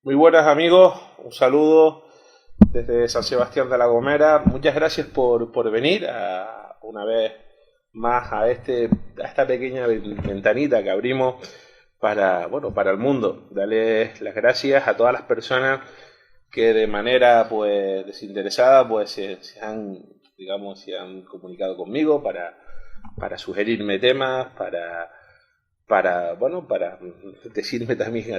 Muy buenas amigos, un saludo desde San Sebastián de la Gomera. Muchas gracias por venir una vez más a esta pequeña ventanita que abrimos para el mundo. Darle las gracias a todas las personas que de manera desinteresada se han, se han comunicado conmigo para sugerirme temas, para decirme también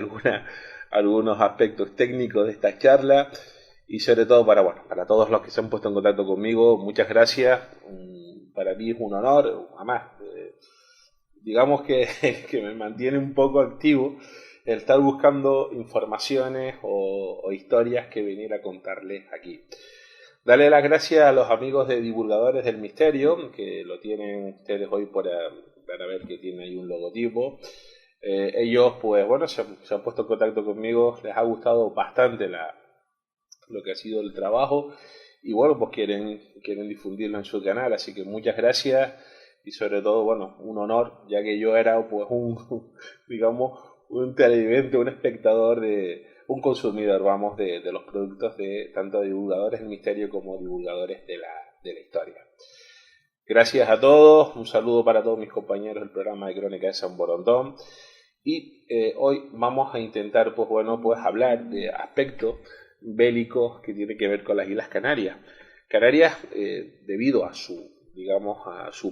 algunos aspectos técnicos de esta charla y sobre todo para todos los que se han puesto en contacto conmigo, muchas gracias. Para mí es un honor, además, digamos que, que me mantiene un poco activo el estar buscando informaciones o historias que venir a contarles aquí. Darle las gracias a los amigos de Divulgadores del Misterio, que lo tienen ustedes hoy para ver que tiene ahí un logotipo. Ellos se han puesto en contacto conmigo, les ha gustado bastante lo que ha sido el trabajo y quieren difundirlo en su canal, así que muchas gracias y sobre todo un honor, ya que yo era un televidente, un espectador, un consumidor de los productos de tanto Divulgadores del Misterio como Divulgadores de la Historia. Gracias a todos, un saludo para todos mis compañeros del programa de Crónica de San Borondón. Y hoy vamos a intentar hablar de aspectos bélicos que tienen que ver con las Islas Canarias. Canarias, debido a su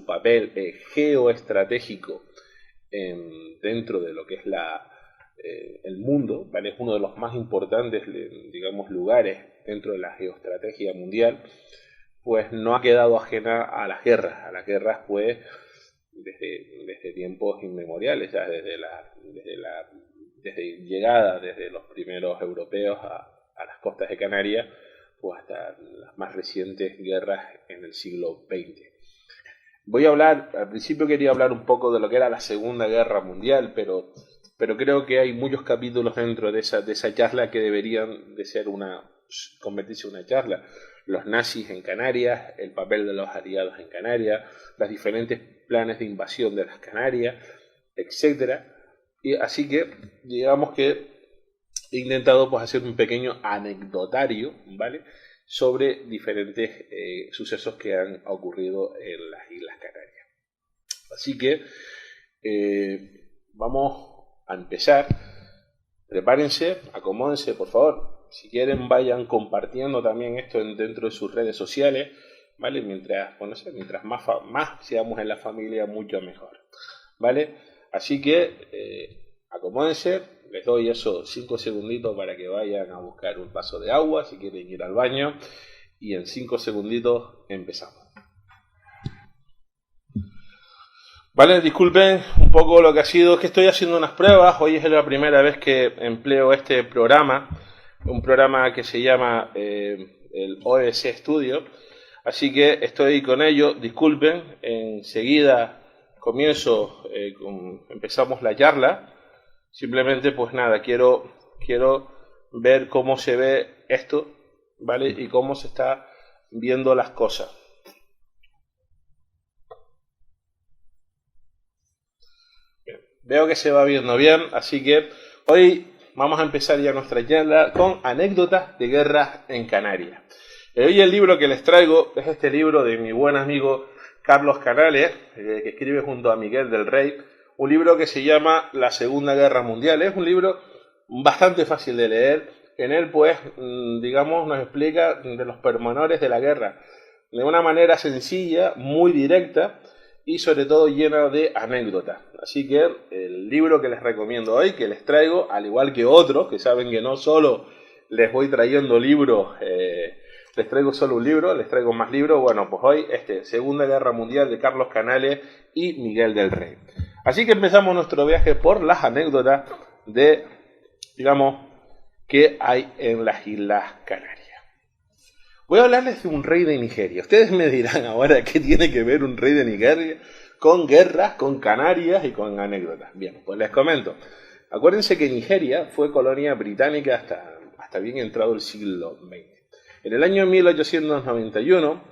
papel geoestratégico dentro de lo que es el mundo, ¿vale? Es uno de los más importantes lugares dentro de la geoestrategia mundial, pues no ha quedado ajena a las guerras. Desde tiempos inmemoriales, ya desde llegada desde los primeros europeos a las costas de Canarias, pues hasta las más recientes guerras en el siglo XX. Al principio quería hablar un poco de lo que era la Segunda Guerra Mundial, pero creo que hay muchos capítulos dentro de esa charla que deberían de convertirse en una charla. Los nazis en Canarias, el papel de los aliados en Canarias, los diferentes planes de invasión de las Canarias, etcétera. Y así que digamos que he intentado hacer un pequeño anecdotario, ¿vale?, sobre diferentes sucesos que han ocurrido en las Islas Canarias. Así que vamos a empezar. Prepárense, acomódense, por favor. Si quieren, vayan compartiendo también esto dentro de sus redes sociales, ¿vale? Mientras más seamos en la familia, mucho mejor, ¿vale? Así que acomódense, les doy esos 5 segunditos para que vayan a buscar un vaso de agua, si quieren ir al baño, y en 5 segunditos empezamos. Vale, disculpen un poco lo que ha sido, que estoy haciendo unas pruebas. Hoy es la primera vez que empleo este programa, un programa que se llama el OBS Studio, así que estoy con ello. Disculpen, enseguida empezamos la charla. Simplemente quiero ver cómo se ve esto, ¿vale? Y cómo se está viendo las cosas. Veo que se va viendo bien, así que hoy vamos a empezar ya nuestra charla con anécdotas de guerras en Canarias. Hoy el libro que les traigo es este libro de mi buen amigo Carlos Canales, que escribe junto a Miguel del Rey, un libro que se llama La Segunda Guerra Mundial. Es un libro bastante fácil de leer. En él, nos explica de los pormenores de la guerra de una manera sencilla, muy directa, y sobre todo llena de anécdotas. Así que el libro que les recomiendo hoy, que les traigo, al igual que otros, que saben que no solo les voy trayendo libros, les traigo solo un libro, les traigo más libros. Hoy Segunda Guerra Mundial de Carlos Canales y Miguel del Rey. Así que empezamos nuestro viaje por las anécdotas que hay en las Islas Canarias. Voy a hablarles de un rey de Nigeria. Ustedes me dirán ahora qué tiene que ver un rey de Nigeria con guerras, con Canarias y con anécdotas. Bien, pues les comento. Acuérdense que Nigeria fue colonia británica hasta bien entrado el siglo XX. En el año 1891,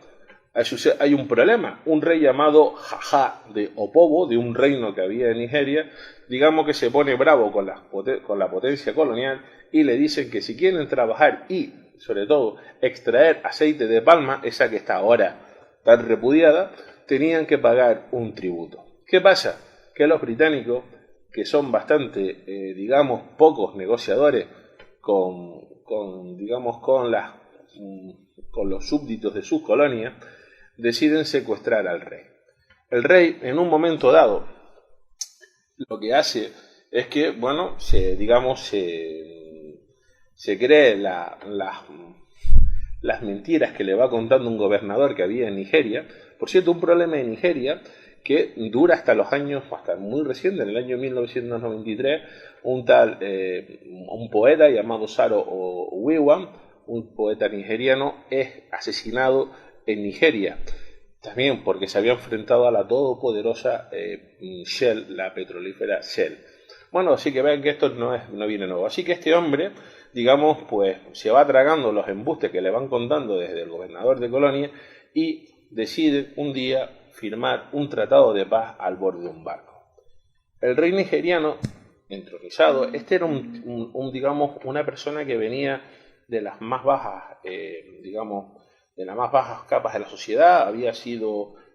hay un problema. Un rey llamado Jaja de Opobo, de un reino que había en Nigeria, digamos que se pone bravo con la potencia colonial y le dicen que si quieren trabajar y, sobre todo, extraer aceite de palma, esa que está ahora tan repudiada, tenían que pagar un tributo. ¿Qué pasa? Que los británicos, que son bastante, digamos, pocos negociadores digamos, con los súbditos de sus colonias, deciden secuestrar al rey. El rey, en un momento dado, lo que hace es que, bueno, se cree las mentiras que le va contando un gobernador que había en Nigeria. Por cierto, un problema en Nigeria que dura hasta muy reciente, en el año 1993, un poeta llamado Saro Owiwan, un poeta nigeriano, es asesinado en Nigeria, también porque se había enfrentado a la todopoderosa Shell, la petrolífera Shell. Bueno, así que vean que esto no viene nuevo. Así que este hombre, digamos, pues se va tragando los embustes que le van contando desde el gobernador de Colonia y decide un día firmar un tratado de paz al borde de un barco. El rey nigeriano, entronizado, este era digamos, una persona que venía de las más bajas, de las más bajas capas de la sociedad.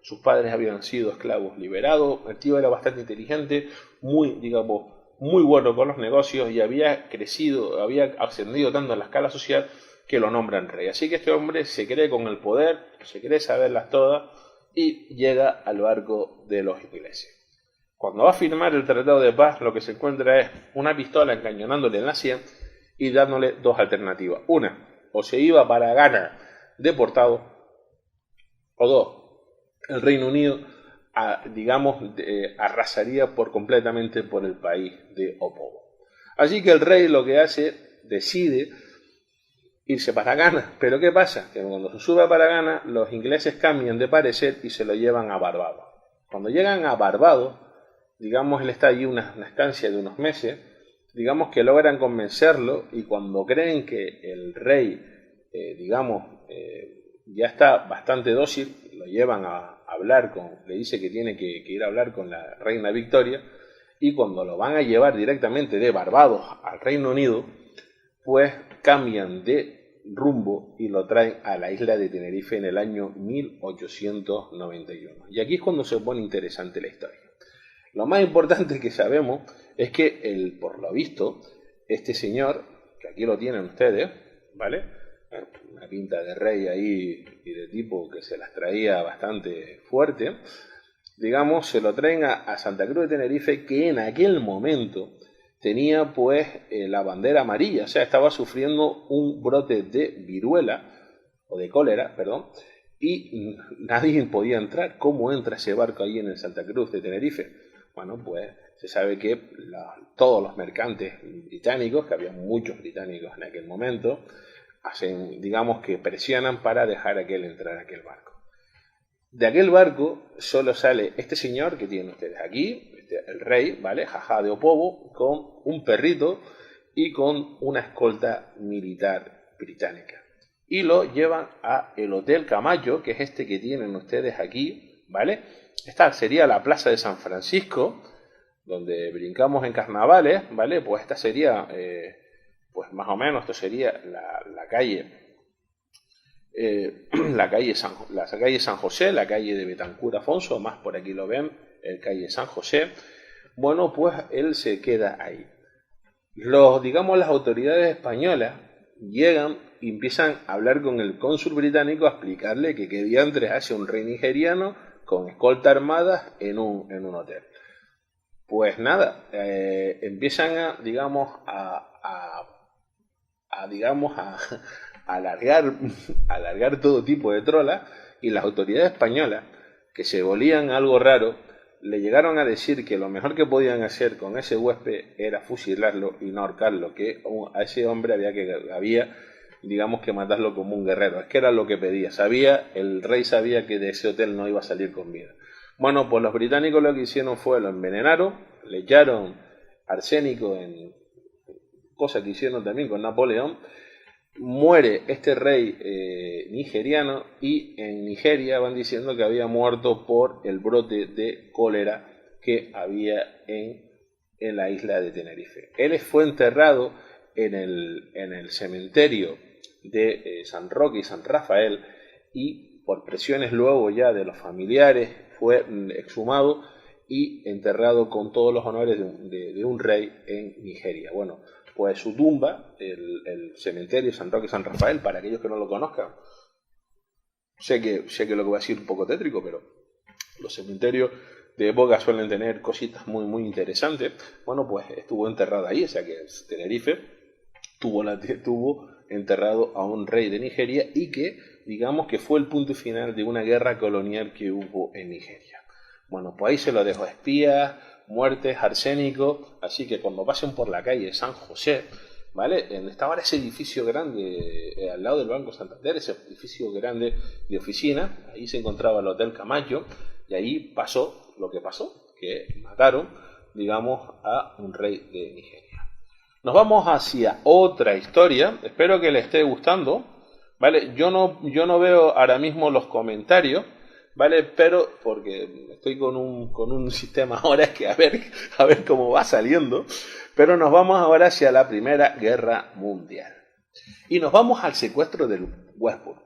Sus padres habían sido esclavos liberados. El tío era bastante inteligente, muy bueno con los negocios y había ascendido tanto en la escala social que lo nombran rey. Así que este hombre se cree con el poder, se cree saberlas todas y llega al barco de los ingleses. Cuando va a firmar el tratado de paz, lo que se encuentra es una pistola encañonándole en la sien y dándole dos alternativas. Una, o se iba para Ghana deportado, o dos, el Reino Unido arrasaría completamente por el país de Opobo. Así que el rey lo que hace, decide irse para Ghana. Pero ¿qué pasa? Que cuando se sube para Ghana, los ingleses cambian de parecer y se lo llevan a Barbados. Cuando llegan a Barbados, digamos, él está allí una estancia de unos meses, digamos que logran convencerlo y cuando creen que el rey, ya está bastante dócil, lo llevan a hablar le dice que tiene que ir a hablar con la reina Victoria, y cuando lo van a llevar directamente de Barbados al Reino Unido, pues cambian de rumbo y lo traen a la isla de Tenerife en el año 1891. Y aquí es cuando se pone interesante la historia. Lo más importante que sabemos es que, por lo visto, este señor, que aquí lo tienen ustedes, ¿vale? Una pinta de rey ahí y de tipo que se las traía bastante fuerte, digamos, se lo traen a Santa Cruz de Tenerife, que en aquel momento tenía pues la bandera amarilla, o sea, estaba sufriendo un brote de viruela, o de cólera, perdón, y nadie podía entrar. ¿Cómo entra ese barco ahí en el Santa Cruz de Tenerife? Bueno, pues se sabe que todos los mercantes británicos, que había muchos británicos en aquel momento, digamos que presionan para dejar entrar a aquel barco. De aquel barco solo sale este señor que tienen ustedes aquí, el rey, ¿vale? Jaja de Opobo, con un perrito y con una escolta militar británica. Y lo llevan a el Hotel Camacho, que es este que tienen ustedes aquí, ¿vale? Esta sería la Plaza de San Francisco, donde brincamos en carnavales, ¿vale? Pues esta sería, pues más o menos, esto sería la calle San José, la calle de Betancur Afonso, más por aquí lo ven, el calle San José. Bueno, pues él se queda ahí. Las autoridades españolas llegan y empiezan a hablar con el cónsul británico, a explicarle que qué diantres hace un rey nigeriano con escolta armada en un hotel. Pues nada, empiezan a alargar todo tipo de trolas, y las autoridades españolas, que se volían algo raro, le llegaron a decir que lo mejor que podían hacer con ese huésped era fusilarlo y no ahorcarlo, que a ese hombre había que matarlo como un guerrero. Es que era lo que pedía. El rey sabía que de ese hotel no iba a salir con vida. Bueno, pues los británicos lo que hicieron fue lo envenenaron, le echaron arsénico, cosa que hicieron también con Napoleón. muere este rey nigeriano y en Nigeria van diciendo que había muerto por el brote de cólera que había en la isla de Tenerife. Él fue enterrado en el cementerio de San Roque y San Rafael y por presiones luego ya de los familiares fue exhumado y enterrado con todos los honores de un rey en Nigeria. Bueno, pues su tumba, el cementerio San Roque y San Rafael, para aquellos que no lo conozcan, sé que lo que voy a decir es un poco tétrico, pero los cementerios de época suelen tener cositas muy, muy interesantes. Bueno, pues estuvo enterrada ahí, o sea que Tenerife tuvo enterrado a un rey de Nigeria y que, digamos que fue el punto final de una guerra colonial que hubo en Nigeria. Bueno, pues ahí se lo dejo, espías, muertes, arsénico, así que cuando pasen por la calle San José, ¿vale? Estaba ahora ese edificio grande al lado del Banco Santander, ese edificio grande de oficina, ahí se encontraba el Hotel Camacho, y ahí pasó lo que pasó, que mataron, digamos, a un rey de Nigeria. Nos vamos hacia otra historia, espero que le esté gustando, ¿vale? Yo no veo ahora mismo los comentarios, ¿vale? Pero porque estoy con un sistema ahora que a ver cómo va saliendo, pero nos vamos ahora hacia la Primera Guerra Mundial. Y nos vamos al secuestro del Westburg,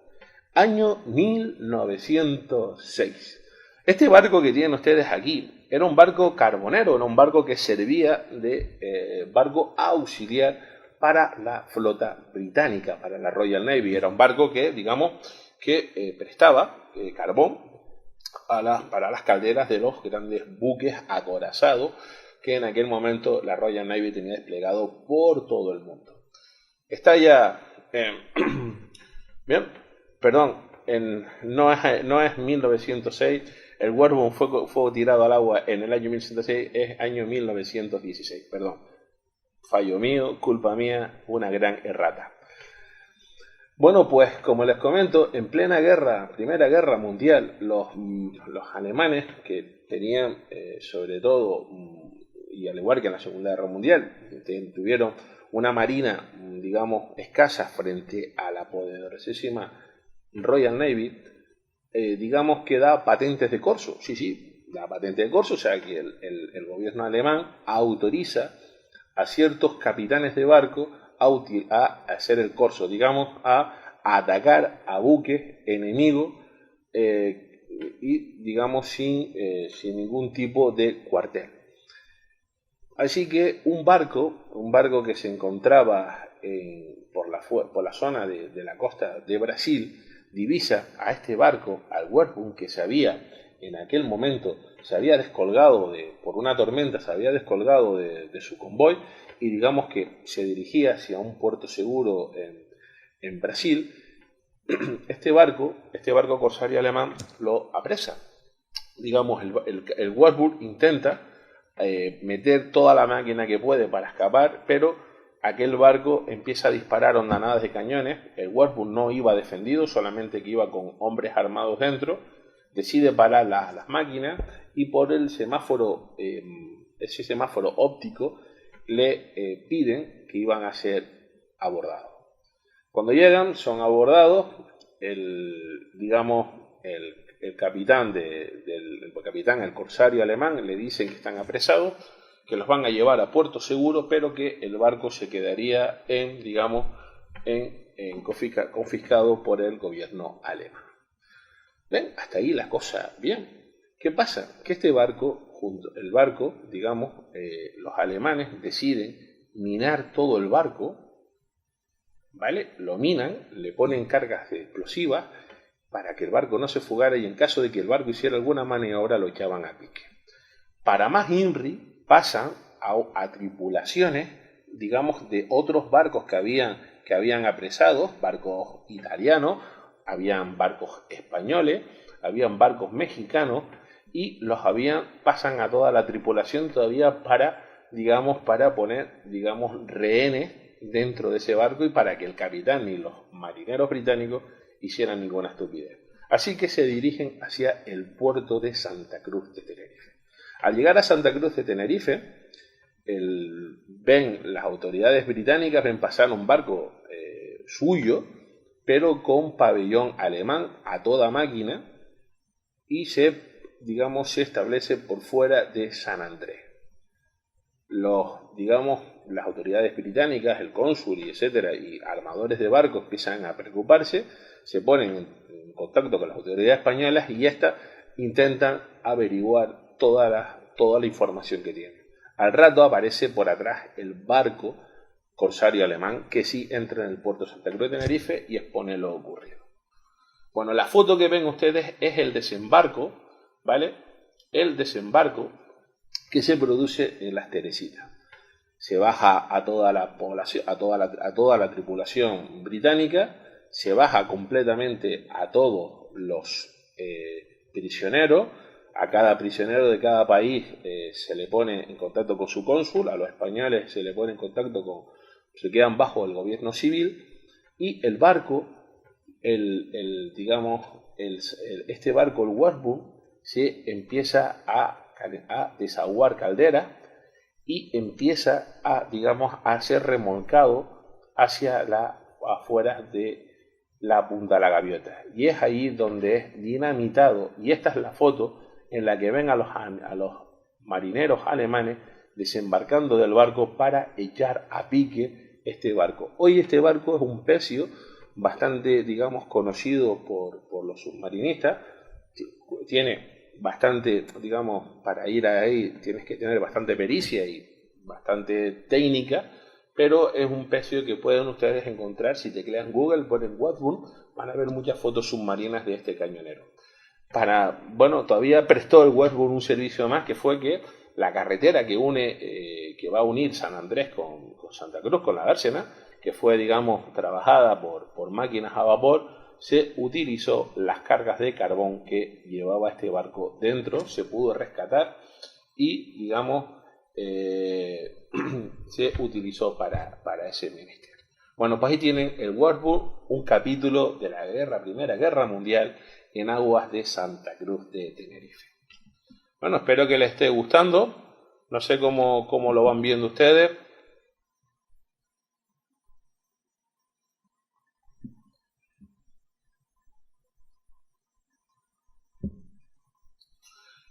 año 1906. Este barco que tienen ustedes aquí era un barco carbonero, era un barco que servía de barco auxiliar para la flota británica, para la Royal Navy. Era un barco que, digamos, que prestaba carbón para las calderas de los grandes buques acorazados que en aquel momento la Royal Navy tenía desplegado por todo el mundo. Está ya... bien, perdón, no es 1906... El Westburg fue tirado al agua en el año 1106, es año 1916, perdón. Fallo mío, culpa mía, una gran errata. Bueno, pues como les comento, en plena guerra, Primera Guerra Mundial, los alemanes que tenían sobre todo, y al igual que en la Segunda Guerra Mundial, tuvieron una marina, digamos, escasa frente a la poderosísima Royal Navy, digamos que da patentes de corso, sí, da patentes de corso, o sea que el gobierno alemán autoriza a ciertos capitanes de barco a hacer el corso, digamos, a atacar a buques enemigos y, digamos, sin ningún tipo de cuartel. Así que un barco que se encontraba por la zona de la costa de Brasil, divisa a este barco, al Westburg, que en aquel momento se había descolgado por una tormenta, se había descolgado de su convoy y digamos que se dirigía hacia un puerto seguro en Brasil. Este barco corsario alemán lo apresa. Digamos, el Westburg intenta meter toda la máquina que puede para escapar, pero aquel barco empieza a disparar ondanadas de cañones. El Westburg no iba defendido, solamente que iba con hombres armados dentro. Decide parar las máquinas y por el semáforo, ese semáforo óptico, le piden que iban a ser abordados. Cuando llegan, son abordados. El capitán el corsario alemán, le dicen que están apresados, que los van a llevar a puerto seguro, pero que el barco se quedaría confiscado por el gobierno alemán. ¿Ven? Hasta ahí la cosa bien. ¿Qué pasa? Que los alemanes deciden minar todo el barco, ¿vale? Lo minan, le ponen cargas de explosivas para que el barco no se fugara y en caso de que el barco hiciera alguna maniobra lo echaban a pique. Para más INRI pasan a tripulaciones, digamos, de otros barcos que habían apresado, barcos italianos, habían barcos españoles, habían barcos mexicanos y pasan a toda la tripulación todavía para poner, rehenes dentro de ese barco y para que el capitán ni los marineros británicos hicieran ninguna estupidez. Así que se dirigen hacia el puerto de Santa Cruz de Tenerife. Al llegar a Santa Cruz de Tenerife, las autoridades británicas ven pasar un barco suyo, pero con pabellón alemán a toda máquina, y digamos, se establece por fuera de San Andrés. Las autoridades británicas, el cónsul y etcétera, y armadores de barcos empiezan a preocuparse, se ponen en contacto con las autoridades españolas y estas intentan averiguar toda la información que tienen. Al rato aparece por atrás el barco corsario alemán que sí entra en el puerto de Santa Cruz de Tenerife y expone lo ocurrido. Bueno, la foto que ven ustedes es el desembarco, ¿vale? El desembarco que se produce en las Teresitas. Se baja a toda la población, a toda la tripulación británica, se baja completamente a todos los prisioneros. A cada prisionero de cada país se le pone en contacto con su cónsul, a los españoles se le pone en contacto se quedan bajo el gobierno civil, y el barco, este barco, el Washburn, se empieza a desaguar caldera y empieza a ser remolcado hacia las afueras de la Punta de la Gaviota, y es ahí donde es dinamitado, y esta es la foto en la que ven a los marineros alemanes desembarcando del barco para echar a pique este barco. Hoy este barco es un pecio bastante, digamos, conocido por los submarinistas. Tiene bastante, digamos, para ir ahí tienes que tener bastante pericia y bastante técnica, pero es un pecio que pueden ustedes encontrar si teclean Google, ponen Washburn, van a ver muchas fotos submarinas de este cañonero. Todavía prestó el Washburn un servicio más, que fue que la carretera que va a unir San Andrés con Santa Cruz, con la dársena, que fue, digamos, trabajada por máquinas a vapor, se utilizó las cargas de carbón que llevaba este barco dentro, se pudo rescatar y, digamos, se utilizó para ese menester. Bueno, pues ahí tienen el Washburn, un capítulo de la Primera Guerra Mundial en aguas de Santa Cruz de Tenerife. Bueno, espero que les esté gustando. No sé cómo lo van viendo ustedes.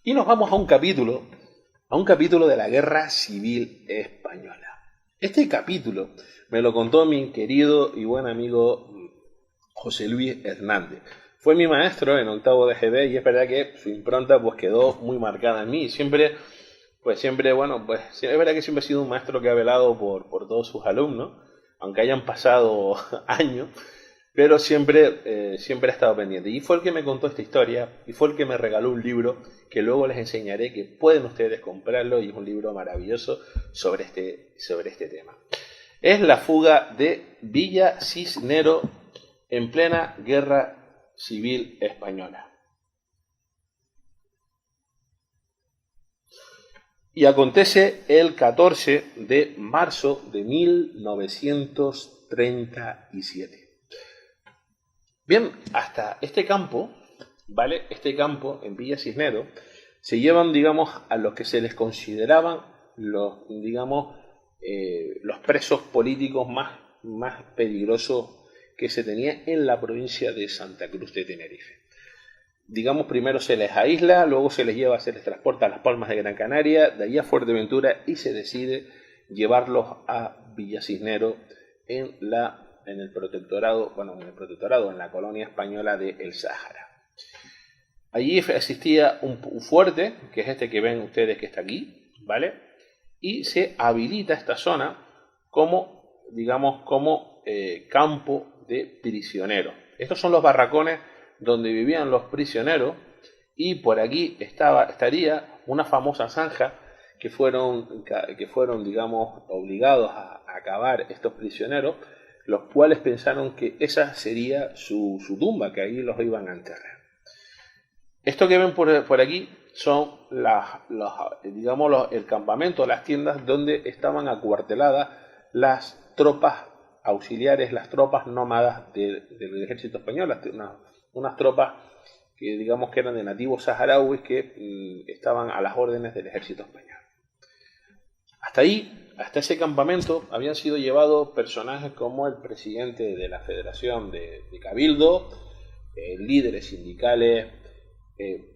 Y nos vamos a un capítulo de la Guerra Civil Española. Este capítulo me lo contó mi querido y buen amigo José Luis Hernández. Fue mi maestro en octavo de GB y es verdad que su impronta pues quedó muy marcada en mí. Es verdad que siempre he sido un maestro que ha velado por todos sus alumnos, aunque hayan pasado años, pero siempre ha estado pendiente. Y fue el que me contó esta historia y fue el que me regaló un libro que luego les enseñaré, que pueden ustedes comprarlo, y es un libro maravilloso sobre este tema. Es La fuga de Villa Cisnero en plena Guerra Civil Española. Y acontece el 14 de marzo de 1937. Bien, hasta este campo, ¿vale? Este campo en Villa Cisnero se llevan, digamos, a los que se les consideraban los presos políticos más peligrosos que se tenía en la provincia de Santa Cruz de Tenerife. Digamos, primero se les aísla, luego se les transporta a Las Palmas de Gran Canaria, de ahí a Fuerteventura, y se decide llevarlos a Villa Cisnero en el protectorado, en la colonia española de El Sáhara. Allí existía un fuerte, que es este que ven ustedes que está aquí, ¿vale? Y se habilita esta zona como campo de prisioneros. Estos son los barracones donde vivían los prisioneros, y por aquí estaría una famosa zanja que fueron digamos, obligados a cavar estos prisioneros, los cuales pensaron que esa sería su tumba, que ahí los iban a enterrar. Esto que ven por aquí son el campamento, las tiendas donde estaban acuarteladas las tropas auxiliares, las tropas nómadas del ejército español, unas tropas que digamos que eran de nativos saharauis que estaban a las órdenes del ejército español. Hasta ahí, hasta ese campamento, habían sido llevados personajes como el presidente de la Federación de Cabildo, líderes sindicales,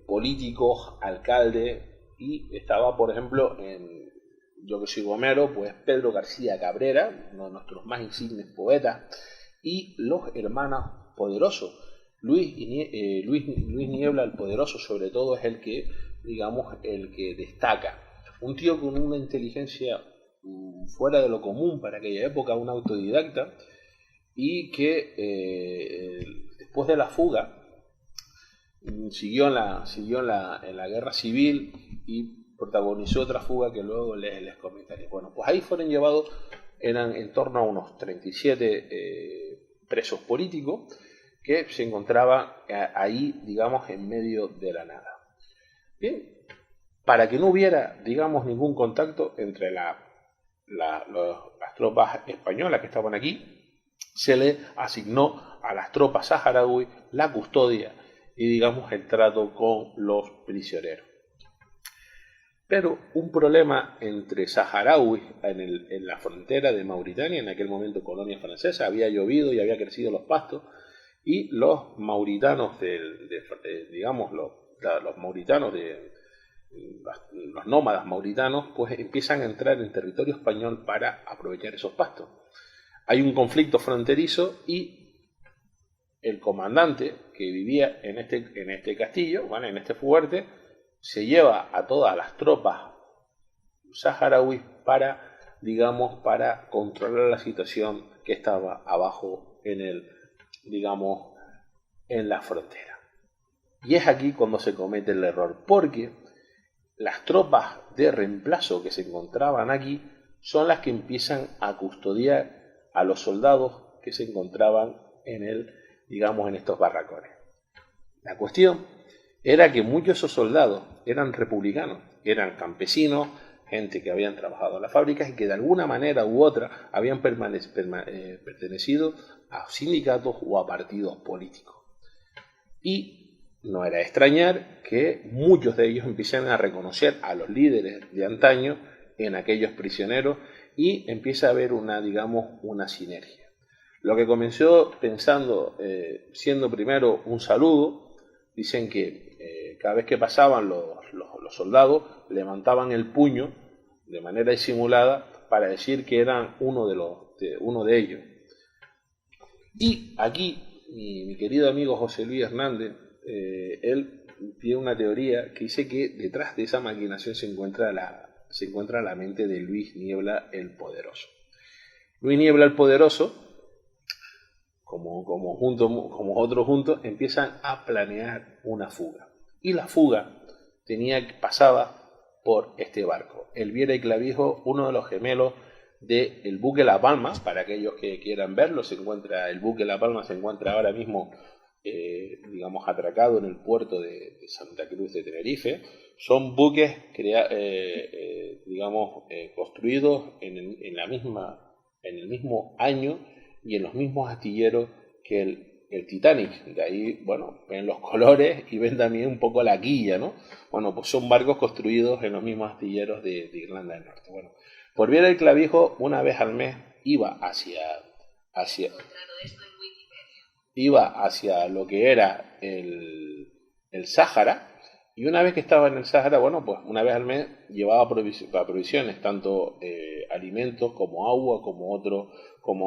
políticos, alcaldes, y estaba, por ejemplo, yo que soy gomero, pues Pedro García Cabrera, uno de nuestros más insignes poetas, y los hermanos poderosos. Luis Niebla el Poderoso, sobre todo, es el que, digamos, el que destaca. Un tío con una inteligencia fuera de lo común para aquella época, un autodidacta, y que después de la fuga siguió en la guerra civil y protagonizó otra fuga que luego les comentaré. Bueno, pues ahí fueron llevados, eran en torno a unos 37 presos políticos que se encontraban ahí, digamos, en medio de la nada. Bien, para que no hubiera, digamos, ningún contacto entre las tropas españolas que estaban aquí, se le asignó a las tropas saharauis la custodia y, digamos, el trato con los prisioneros. Pero un problema entre saharauis en la frontera de Mauritania, en aquel momento colonia francesa, había llovido y había crecido los pastos, y los mauritanos, digamos, los mauritanos los nómadas mauritanos, pues empiezan a entrar en territorio español para aprovechar esos pastos. Hay un conflicto fronterizo y el comandante que vivía en este castillo, ¿vale?, en este fuerte, se lleva a todas las tropas saharauis para, digamos, para controlar la situación que estaba abajo digamos, en la frontera. Y es aquí cuando se comete el error, porque las tropas de reemplazo que se encontraban aquí son las que empiezan a custodiar a los soldados que se encontraban digamos, en estos barracones. La cuestión era que muchos de esos soldados eran republicanos, eran campesinos, gente que habían trabajado en las fábricas y que de alguna manera u otra habían pertenecido a sindicatos o a partidos políticos. Y no era de extrañar que muchos de ellos empiecen a reconocer a los líderes de antaño en aquellos prisioneros y empieza a haber digamos, una sinergia. Lo que comenzó pensando, siendo primero un saludo, dicen que cada vez que pasaban los soldados levantaban el puño de manera disimulada para decir que eran uno de ellos. Y aquí mi querido amigo José Luis Hernández, él tiene una teoría que dice que detrás de esa maquinación se encuentra la mente de Luis Niebla el Poderoso. Luis Niebla el Poderoso, como otros juntos, empiezan a planear una fuga. Y la fuga pasaba por este barco. El Viera y Clavijo, uno de los gemelos del buque La Palma. Para aquellos que quieran verlo, el buque La Palma se encuentra ahora mismo, digamos, atracado en el puerto de Santa Cruz de Tenerife. Son buques construidos en el mismo año y en los mismos astilleros que el Titanic. De ahí, bueno, ven los colores y ven también un poco la quilla, ¿no? Bueno, pues son barcos construidos en los mismos astilleros de Irlanda del Norte. Bueno, por Viera y Clavijo, una vez al mes iba hacia lo que era el Sáhara, y una vez que estaba en el Sáhara, bueno, pues una vez al mes llevaba provisiones, tanto alimentos como agua, como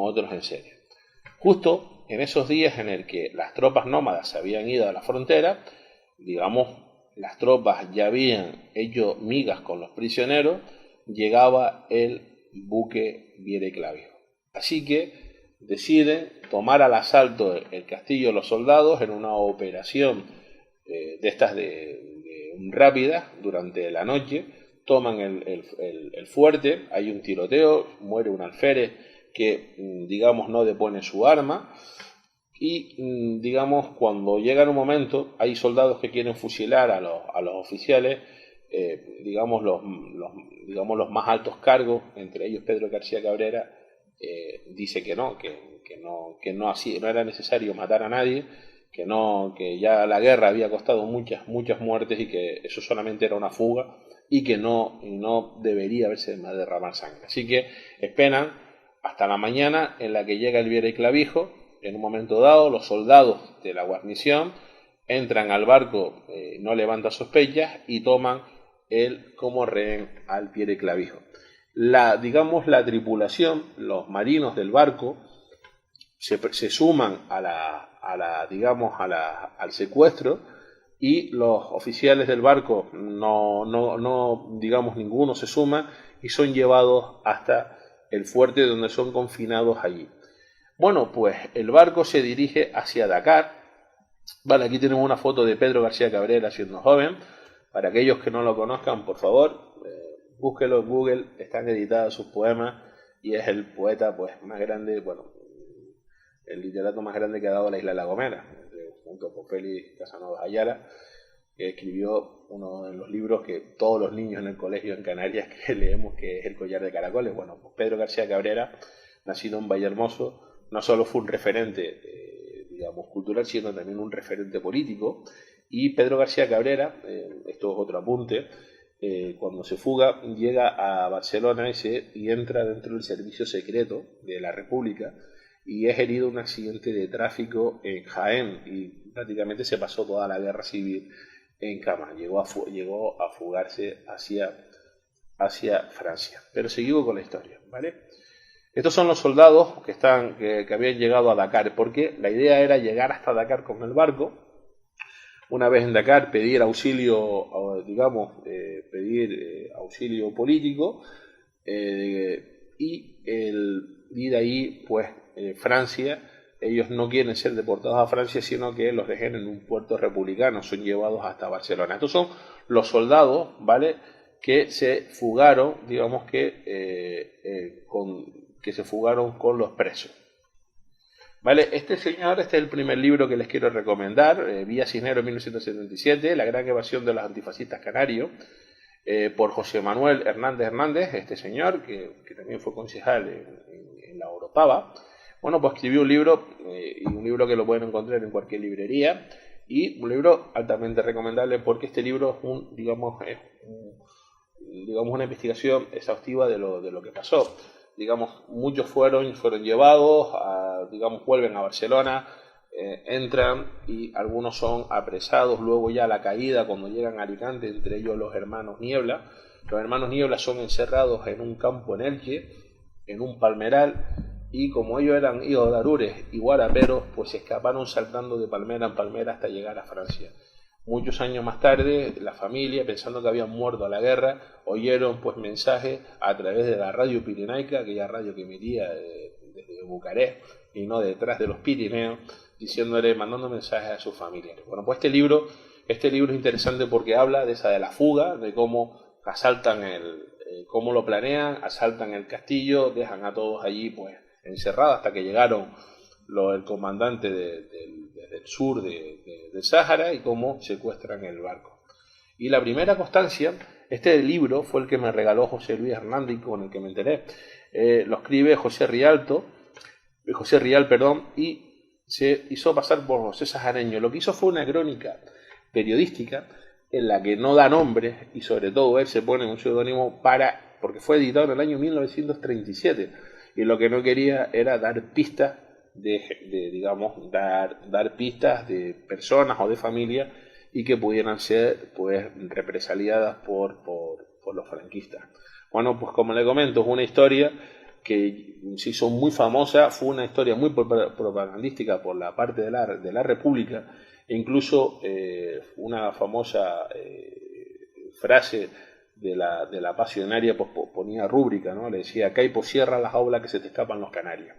otros en serie. Justo en esos días en el que las tropas nómadas se habían ido a la frontera, digamos, las tropas ya habían hecho migas con los prisioneros, llegaba el buque Viera y Clavijo. Así que deciden tomar al asalto el castillo de los soldados en una operación rápida durante la noche. Toman el fuerte, hay un tiroteo, muere un alférez que, digamos, no depone su arma, y, digamos, cuando llega un momento, hay soldados que quieren fusilar a los oficiales, digamos, los más altos cargos, entre ellos Pedro García Cabrera, dice que no era necesario matar a nadie, que ya la guerra había costado muchas muertes y que eso solamente era una fuga y que no debería haberse derramar sangre. Así que esperan hasta la mañana en la que llega el Viera y Clavijo. En un momento dado, los soldados de la guarnición entran al barco, no levanta sospechas, y toman como rehén al Viera y Clavijo. La tripulación, los marinos del barco, se suman al secuestro, y los oficiales del barco ninguno se suma, y son llevados hasta el fuerte donde son confinados allí. Bueno, pues el barco se dirige hacia Dakar. Vale, aquí tenemos una foto de Pedro García Cabrera siendo joven. Para aquellos que no lo conozcan, por favor, búsquelo en Google, están editados sus poemas, y es el poeta pues más grande, el literato más grande que ha dado la isla de La Gomera, junto con Félix Casanova Ayala, que escribió uno de los libros que todos los niños en el colegio en Canarias que leemos, que es El collar de caracoles. Bueno, pues Pedro García Cabrera, nacido en Vallehermoso, no solo fue un referente cultural, sino también un referente político. Y Pedro García Cabrera, esto es otro apunte, cuando se fuga, llega a Barcelona y entra dentro del servicio secreto de la República, y es herido en un accidente de tráfico en Jaén, y prácticamente se pasó toda la guerra civil en cama. Llegó a fugarse hacia Francia. Pero seguimos con la historia, ¿vale? Estos son los soldados que habían llegado a Dakar, porque la idea era llegar hasta Dakar con el barco. Una vez en Dakar, pedir auxilio, auxilio político, y de ahí, pues, Francia, ellos no quieren ser deportados a Francia, sino que los dejen en un puerto republicano, son llevados hasta Barcelona. Estos son los soldados, ¿vale?, que se fugaron, que se fugaron con los presos. ¿Vale? Este es el primer libro que les quiero recomendar, Villa Cisneros 1977, La gran evasión de los antifascistas canarios, por José Manuel Hernández, este señor, que también fue concejal en la Orotava. Bueno, pues escribió un libro, y un libro que lo pueden encontrar en cualquier librería, y un libro altamente recomendable, porque este libro es una investigación exhaustiva de lo que pasó. Muchos fueron llevados, vuelven a Barcelona, entran, y algunos son apresados luego ya a la caída cuando llegan a Alicante, entre ellos los hermanos Niebla. Los hermanos Niebla son encerrados en un campo en Elche, en un palmeral, y como ellos eran hijos de Arures y guaraperos, pues se escaparon saltando de palmera en palmera hasta llegar a Francia. Muchos años más tarde, la familia, pensando que habían muerto a la guerra, oyeron pues mensajes a través de la radio pirenaica, aquella radio que emitía desde Bucarest y no detrás de los Pirineos, mandando mensajes a sus familiares. Bueno, pues este libro es interesante porque habla de la fuga, de cómo asaltan cómo lo planean, asaltan el castillo, dejan a todos allí pues encerrados hasta que llegaron el comandante del sur del Sáhara, y cómo secuestran el barco. Y la primera constancia, este libro fue el que me regaló José Luis Hernández, con el que me enteré. Lo escribe José Rial, y se hizo pasar por José Sajareño. Lo que hizo fue una crónica periodística en la que no da nombres, y sobre todo él se pone un seudónimo porque fue editado en el año 1937, y lo que no quería era dar pistas dar pistas de personas o de familias, y que pudieran ser pues represaliadas por los franquistas. Bueno, pues como le comento, es una historia que se hizo muy famosa, fue una historia muy propagandística por la parte de la República, e incluso una famosa frase de la pasionaria pues ponía rúbrica, ¿no? Le decía: Caipo, cierra las aulas que se te escapan los canarios.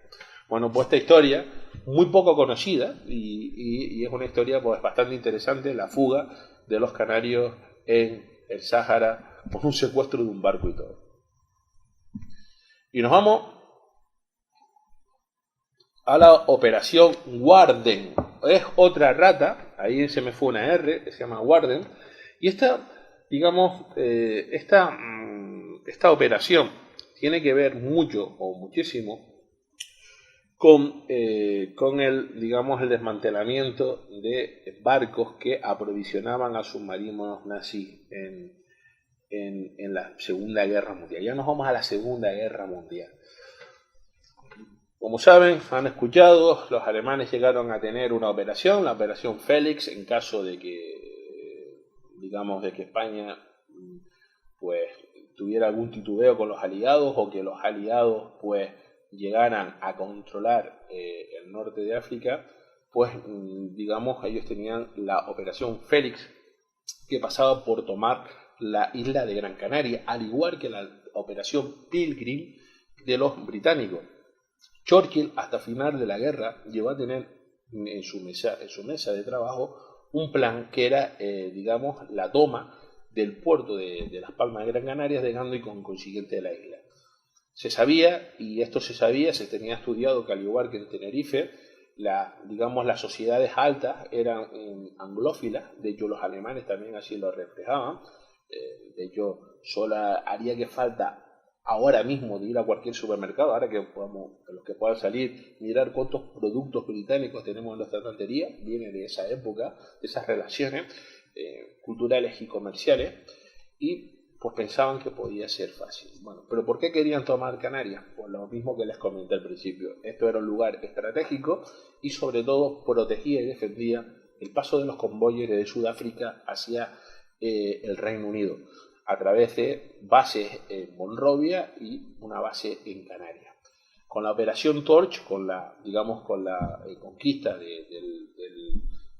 Bueno, pues esta historia, muy poco conocida, y es una historia pues bastante interesante, la fuga de los canarios en el Sáhara por un secuestro de un barco y todo. Y nos vamos a la operación Warden. Es otra rata, ahí se me fue una R, que se llama Warden, y esta operación tiene que ver mucho o muchísimo con el desmantelamiento de barcos que aprovisionaban a submarinos nazis en la Segunda Guerra Mundial. Ya nos vamos a la Segunda Guerra Mundial. Como saben, han escuchado, los alemanes llegaron a tener una operación, la Operación Félix, en caso de que, digamos, de que España pues tuviera algún titubeo con los aliados, o que los aliados pues llegaran a controlar el norte de África, pues digamos, ellos tenían la Operación Félix, que pasaba por tomar la isla de Gran Canaria, al igual que la Operación Pilgrim de los británicos. Churchill, hasta final de la guerra, llegó a tener en su mesa de trabajo un plan que era, digamos, la toma del puerto de Las Palmas de Gran Canaria, llegando y con consiguiente de la isla. Se sabía, y esto se sabía, se tenía estudiado que al igual que en Tenerife, digamos, las sociedades altas eran anglófilas. De hecho los alemanes también así lo reflejaban. De hecho, solo haría que falta ahora mismo de ir a cualquier supermercado, ahora que los que puedan salir, mirar cuántos productos británicos tenemos en nuestra estantería, viene de esa época, de esas relaciones culturales y comerciales, y pues pensaban que podía ser fácil. Bueno, pero ¿por qué querían tomar Canarias? Pues lo mismo que les comenté al principio. Esto era un lugar estratégico y sobre todo protegía y defendía el paso de los convoyes desde Sudáfrica hacia el Reino Unido, a través de bases en Monrovia y una base en Canarias. Con la Operación Torch, con la conquista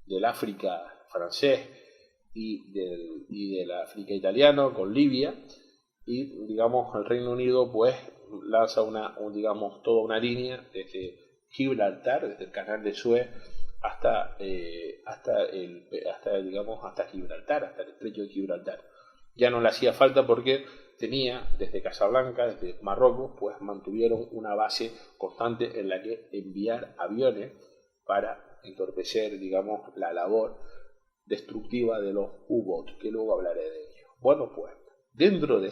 del África francés y del África italiano, con Libia, y digamos el Reino Unido pues lanza toda una línea desde Gibraltar, desde el canal de Suez hasta Gibraltar, hasta el estrecho de Gibraltar. Ya no le hacía falta porque tenía desde Casablanca, desde Marruecos, pues mantuvieron una base constante en la que enviar aviones para entorpecer, digamos, la labor destructiva de los U-Boats, que luego hablaré de ello. Bueno, pues dentro de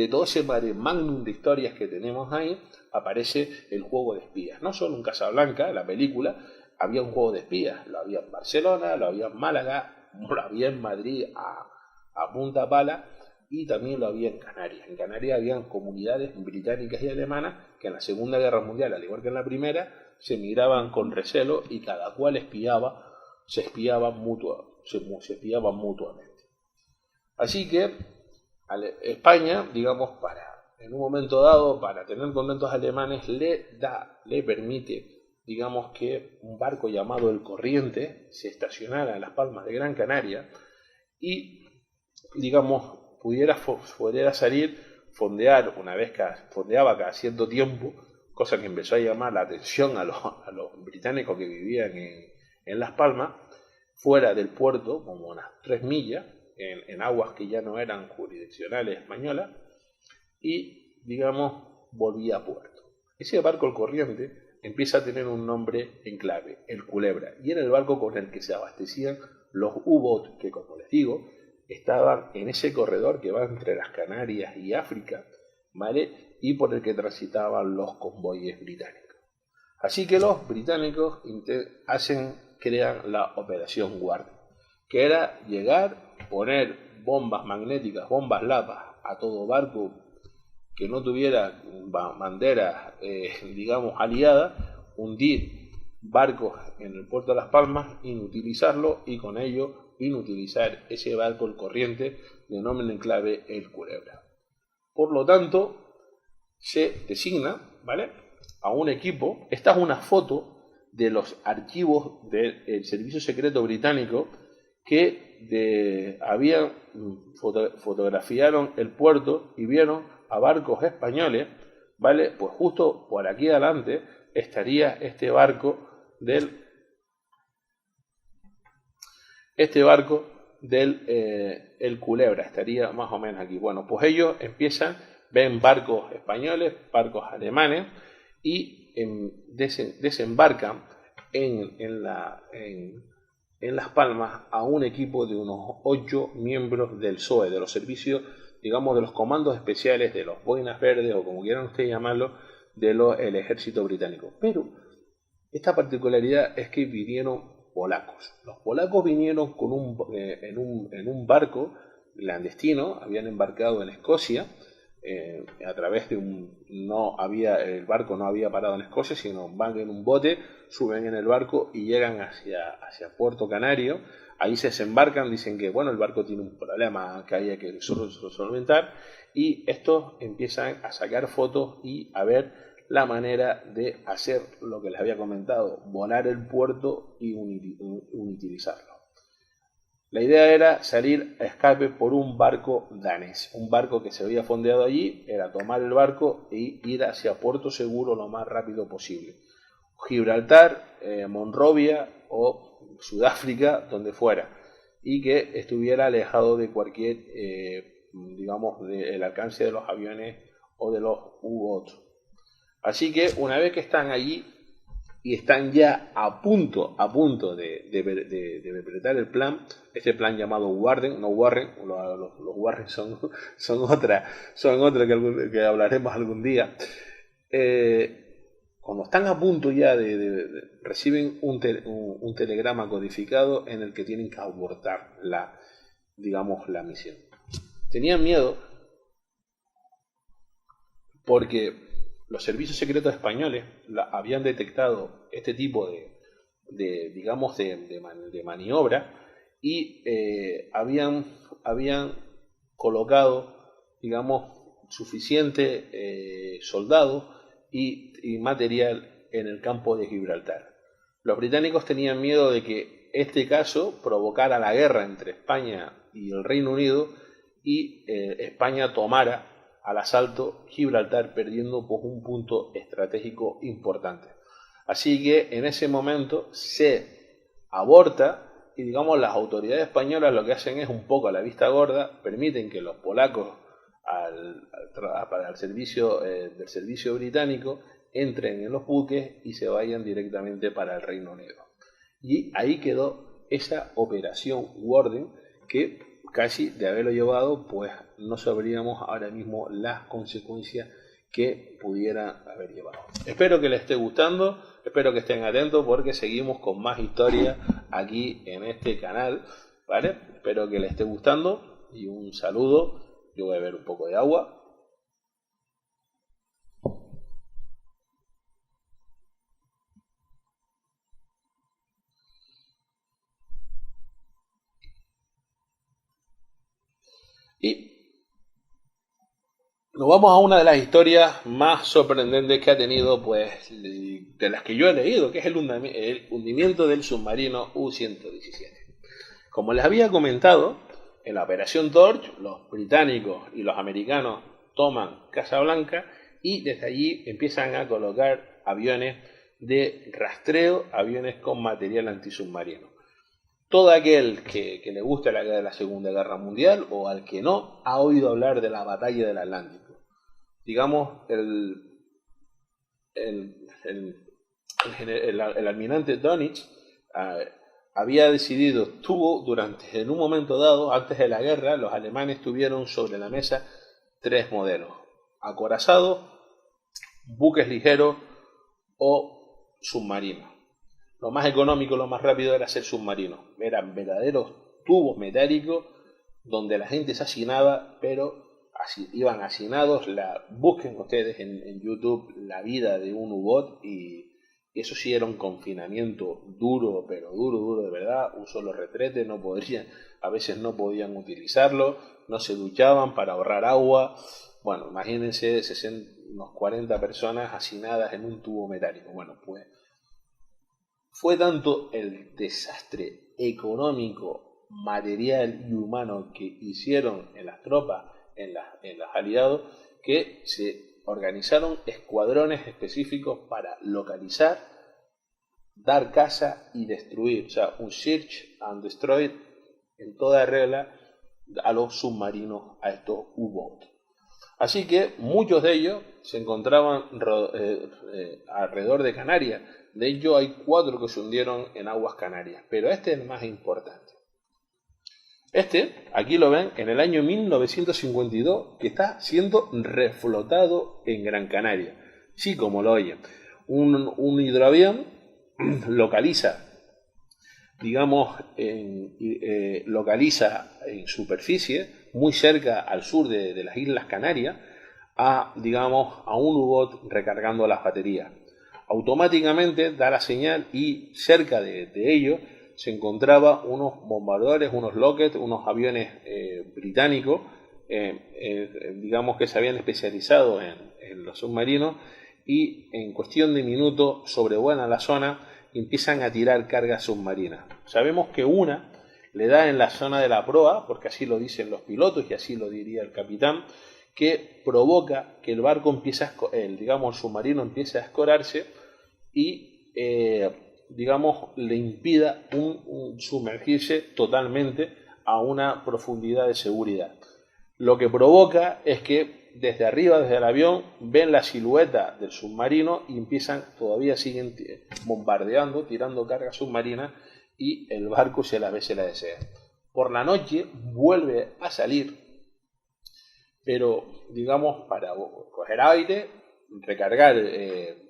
todo ese mare magnum de historias que tenemos ahí, aparece el juego de espías. No solo en Casablanca, en la película, había un juego de espías. Lo había en Barcelona, lo había en Málaga, lo había en Madrid a punta pala, y también lo había en Canarias. En Canarias habían comunidades británicas y alemanas que en la Segunda Guerra Mundial, al igual que en la Primera, se miraban con recelo y cada cual se espiaban mutuamente. Así que España, digamos, en un momento dado, para tener contentos alemanes, le permite, digamos, que un barco llamado el Corriente se estacionara en Las Palmas de Gran Canaria y, digamos, pudiera salir, fondear una vez que fondeaba cada cierto tiempo, cosa que empezó a llamar la atención a los británicos que vivían en Las Palmas, fuera del puerto, como unas 3 millas, en aguas que ya no eran jurisdiccionales españolas, y, digamos, volvía a puerto. Ese barco, el Corriente, empieza a tener un nombre en clave, el Culebra, y era el barco con el que se abastecían los U-Boats, que, como les digo, estaban en ese corredor que va entre las Canarias y África, ¿vale? Y por el que transitaban los convoyes británicos. Así que los británicos crean la Operación Guardia, que era llegar, poner bombas magnéticas, bombas lapas a todo barco que no tuviera banderas, digamos, aliadas, hundir barcos en el puerto de Las Palmas, inutilizarlo, y con ello inutilizar ese barco, el Corriente, de nombre en clave el Culebra. Por lo tanto, se designa, ¿vale?, a un equipo. Esta es una foto de los archivos del Servicio Secreto Británico que fotografiaron el puerto y vieron a barcos españoles, ¿vale? Pues justo por aquí adelante estaría este barco del el Culebra, estaría más o menos aquí. Bueno, pues ellos ven barcos españoles, barcos alemanes, y desembarcan en Las Palmas a un equipo de unos 8 miembros del SOE, de los servicios, digamos, de los comandos especiales, de los boinas verdes, o como quieran ustedes llamarlo, del ejército británico. Pero esta particularidad es que vinieron polacos. Los polacos vinieron en un barco clandestino, habían embarcado en Escocia, a través de el barco no había parado en Escocia, sino van en un bote, suben en el barco y llegan hacia Puerto Canario. Ahí se desembarcan, dicen que bueno, el barco tiene un problema que hay que solventar, y estos empiezan a sacar fotos y a ver la manera de hacer lo que les había comentado, volar el puerto y utilizarlo. La idea era salir a escape por un barco danés, un barco que se había fondeado allí, era tomar el barco e ir hacia Puerto Seguro lo más rápido posible. Gibraltar, Monrovia o Sudáfrica, donde fuera, y que estuviera alejado de cualquier, digamos, del alcance de los aviones o de los U-8. Así que una vez que están allí y están ya a punto de apretar el plan, este plan llamado Warden, no Warren, los Warren son otra que hablaremos algún día. Cuando están a punto ya reciben un telegrama codificado en el que tienen que abortar la misión. Tenían miedo porque los servicios secretos españoles habían detectado este tipo de maniobra y habían colocado, suficiente soldados y material en el campo de Gibraltar. Los británicos tenían miedo de que este caso provocara la guerra entre España y el Reino Unido y España tomara al asalto Gibraltar, perdiendo pues un punto estratégico importante. Así que en ese momento se aborta y las autoridades españolas lo que hacen es un poco a la vista gorda, permiten que los polacos para el servicio del servicio británico entren en los buques y se vayan directamente para el Reino Unido. Y ahí quedó esa operación Warden, que casi de haberlo llevado, pues no sabríamos ahora mismo las consecuencias que pudiera haber llevado. Espero que les esté gustando, espero que estén atentos porque seguimos con más historias aquí en este canal, ¿vale? Espero que les esté gustando y un saludo. Yo voy a beber un poco de agua. Y nos vamos a una de las historias más sorprendentes que ha tenido, pues, de las que yo he leído, que es el hundimiento del submarino U-117. Como les había comentado, en la operación Torch, los británicos y los americanos toman Casablanca y desde allí empiezan a colocar aviones de rastreo, aviones con material antisubmarino. Todo aquel que le guste la Segunda Guerra Mundial o al que no, ha oído hablar de la batalla del Atlántico. El almirante Dönitz había decidido, en un momento dado, antes de la guerra, los alemanes tuvieron sobre la mesa 3 modelos: acorazados, buques ligeros o submarinos. Lo más económico, lo más rápido era ser submarino. Eran verdaderos tubos metálicos donde la gente se hacinaba, pero iban hacinados. Busquen ustedes en YouTube la vida de un U-Boot y eso sí era un confinamiento duro, pero duro de verdad. Un solo retrete, a veces no podían utilizarlo, no se duchaban para ahorrar agua. Bueno, imagínense unos 40 personas hacinadas en un tubo metálico. Bueno, pues fue tanto el desastre económico, material y humano que hicieron en las tropas, en los aliados, que se organizaron escuadrones específicos para localizar, dar caza y destruir. O sea, un search and destroy en toda regla a los submarinos, a estos U-Boats. Así que muchos de ellos se encontraban alrededor de Canarias. De hecho, hay 4 que se hundieron en aguas canarias, pero este es el más importante. Aquí lo ven, en el año 1952, que está siendo reflotado en Gran Canaria. Sí, como lo oyen. Un hidroavión localiza en superficie, muy cerca al sur de las Islas Canarias, digamos, a un U-Boot recargando las baterías. Automáticamente da la señal y cerca de ello se encontraba unos bombardeadores, unos Lockheed, unos aviones británicos, digamos que se habían especializado en los submarinos, y en cuestión de minutos sobrevuelan la zona y empiezan a tirar cargas submarinas. Sabemos que una le da en la zona de la proa, porque así lo dicen los pilotos y así lo diría el capitán, que provoca que el barco empiece el submarino empiece a escorarse y digamos le impida sumergirse totalmente a una profundidad de seguridad. Lo que provoca es que desde arriba, desde el avión, ven la silueta del submarino y siguen bombardeando, tirando cargas submarinas, y el barco se la ve, se la desea. Por la noche vuelve a salir, pero digamos para coger aire, recargar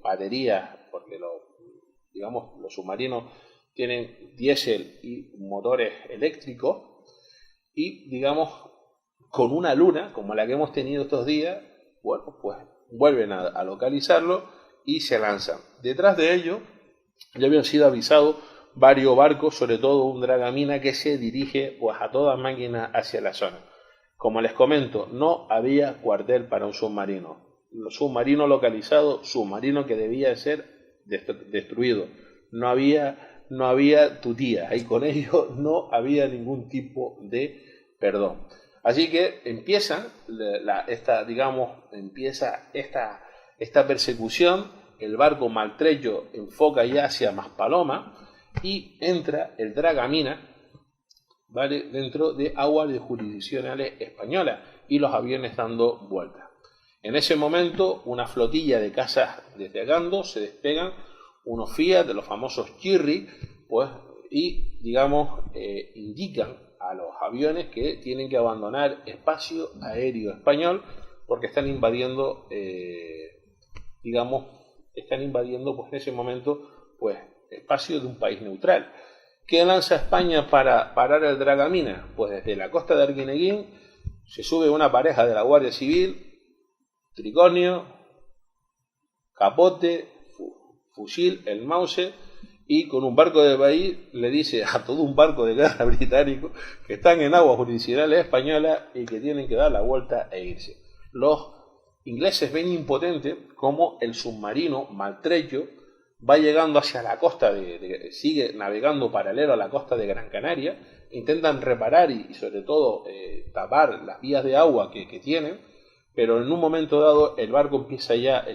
baterías, porque los submarinos tienen diésel y motores eléctricos, y digamos con una luna como la que hemos tenido estos días, bueno, pues vuelven a localizarlo y se lanzan. Detrás de ello ya habían sido avisados varios barcos, sobre todo un dragamina que se dirige pues a toda máquina hacia la zona. Como les comento, no había cuartel para un submarino. Submarino localizado, submarino que debía ser destruido. No había tutías, y con ello no había ningún tipo de perdón. Así que empieza esta persecución. El barco maltrecho enfoca ya hacia Maspaloma y entra el dragamina, ¿vale?, dentro de aguas jurisdiccionales españolas, y los aviones dando vueltas. En ese momento, una flotilla de cazas desde Gando se despegan, unos Fiat de los famosos Chirri, pues, y indican a los aviones que tienen que abandonar espacio aéreo español porque están invadiendo, pues en ese momento, pues, espacio de un país neutral. ¿Qué lanza España para parar el dragamina? Pues desde la costa de Arguineguín se sube una pareja de la Guardia Civil, tricornio, capote, fusil, el Mauser, y con un barco de país le dice a todo un barco de guerra británico que están en aguas jurisdiccionales españolas y que tienen que dar la vuelta e irse. Los ingleses ven impotente como el submarino maltrecho va llegando hacia la costa, sigue navegando paralelo a la costa de Gran Canaria, intentan reparar y sobre todo tapar las vías de agua que tienen, pero en un momento dado el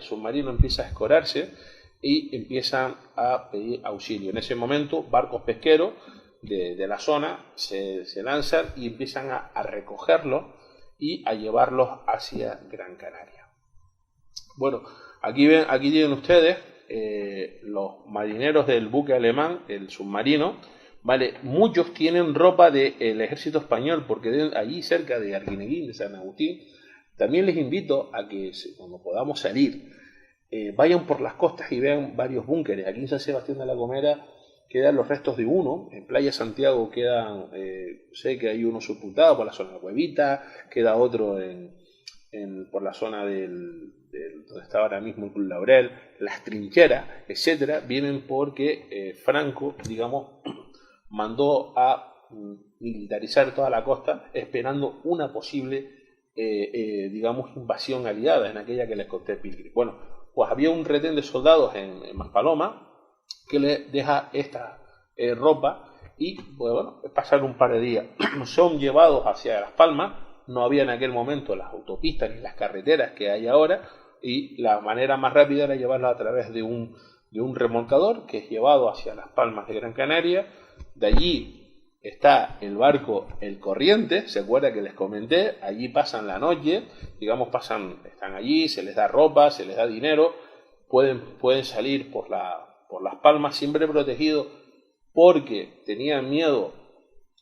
submarino empieza a escorarse y empiezan a pedir auxilio. En ese momento, barcos pesqueros de la zona se lanzan y empiezan a recogerlos y a llevarlos hacia Gran Canaria. Bueno, aquí tienen ustedes los marineros del buque alemán, el submarino, ¿vale? Muchos tienen ropa del ejército español, porque allí cerca de Arguineguín, de San Agustín. También les invito a que cuando podamos salir, vayan por las costas y vean varios búnkeres. Aquí en San Sebastián de la Gomera quedan los restos de uno, en Playa Santiago quedan, sé que hay uno sepultado por la zona de Cuevita, queda otro por la zona donde está ahora mismo el Club Laurel, las trincheras, etcétera, vienen porque Franco, mandó a militarizar toda la costa esperando una posible invasión aliada, en aquella que les conté Pilgrim. Bueno, pues había un retén de soldados en Maspaloma que le deja esta ropa y, pues bueno, pasar un par de días. Son llevados hacia Las Palmas. No había en aquel momento las autopistas ni las carreteras que hay ahora, y la manera más rápida era llevarlos a través de un remolcador que es llevado hacia Las Palmas de Gran Canaria. De allí está el barco El Corriente, ¿se acuerda que les comenté? Allí pasan la noche, están allí, se les da ropa, se les da dinero, pueden salir por Las Palmas siempre protegidos, porque tenían miedo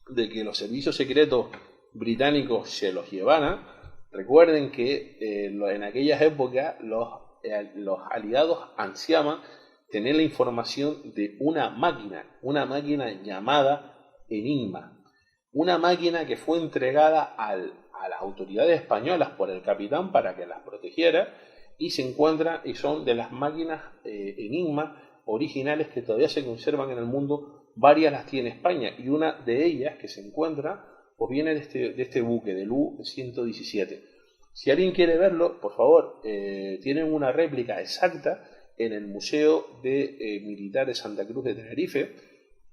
de que los servicios secretos británicos se los llevaran. Recuerden que en aquellas épocas los aliados ansiaban tener la información de una máquina llamada Enigma, una máquina que fue entregada al a las autoridades españolas por el capitán para que las protegiera, y se encuentran y son de las máquinas Enigma originales que todavía se conservan en el mundo. Varias las tiene España y una de ellas que se encuentra pues viene de este buque, del U-117. Si alguien quiere verlo, por favor, tienen una réplica exacta en el Museo Militar de Santa Cruz de Tenerife,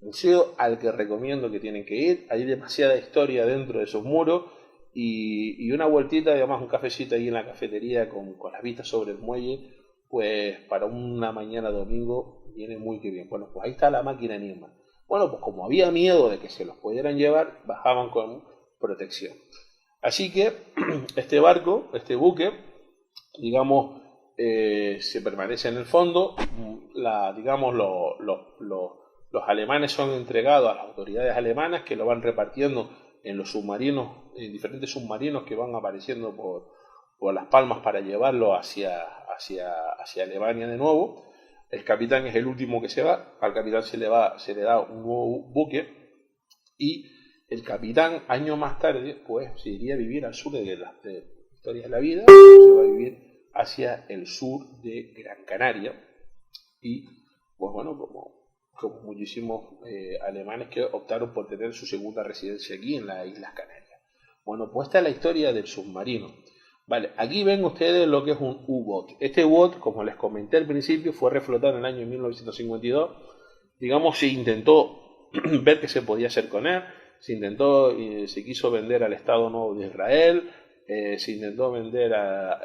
museo al que recomiendo que tienen que ir. Hay demasiada historia dentro de esos muros, y una vueltita, además un cafecito ahí en la cafetería con las vistas sobre el muelle, pues para una mañana domingo viene muy que bien. Bueno, pues ahí está la máquina Enigma. Bueno, pues como había miedo de que se los pudieran llevar, bajaban con protección. Así que este barco, este buque, digamos, se permanece en el fondo. Digamos, los alemanes son entregados a las autoridades alemanas, que lo van repartiendo en los submarinos, en diferentes submarinos que van apareciendo por Las Palmas para llevarlo hacia Alemania de nuevo. El capitán es el último que se va. Al capitán se le da un nuevo buque, y el capitán, años más tarde, pues se iría a vivir al sur de las historias de la vida. Se va a vivir hacia el sur de Gran Canaria, y pues bueno, como muchísimos alemanes que optaron por tener su segunda residencia aquí en las Islas Canarias. Bueno, pues esta es la historia del submarino. Vale, aquí ven ustedes lo que es un U-Boot. Este U-Boot, como les comenté al principio, fue reflotado en el año 1952. Digamos, se intentó ver qué se podía hacer con él. Se quiso vender al Estado Nuevo de Israel. Se intentó vender a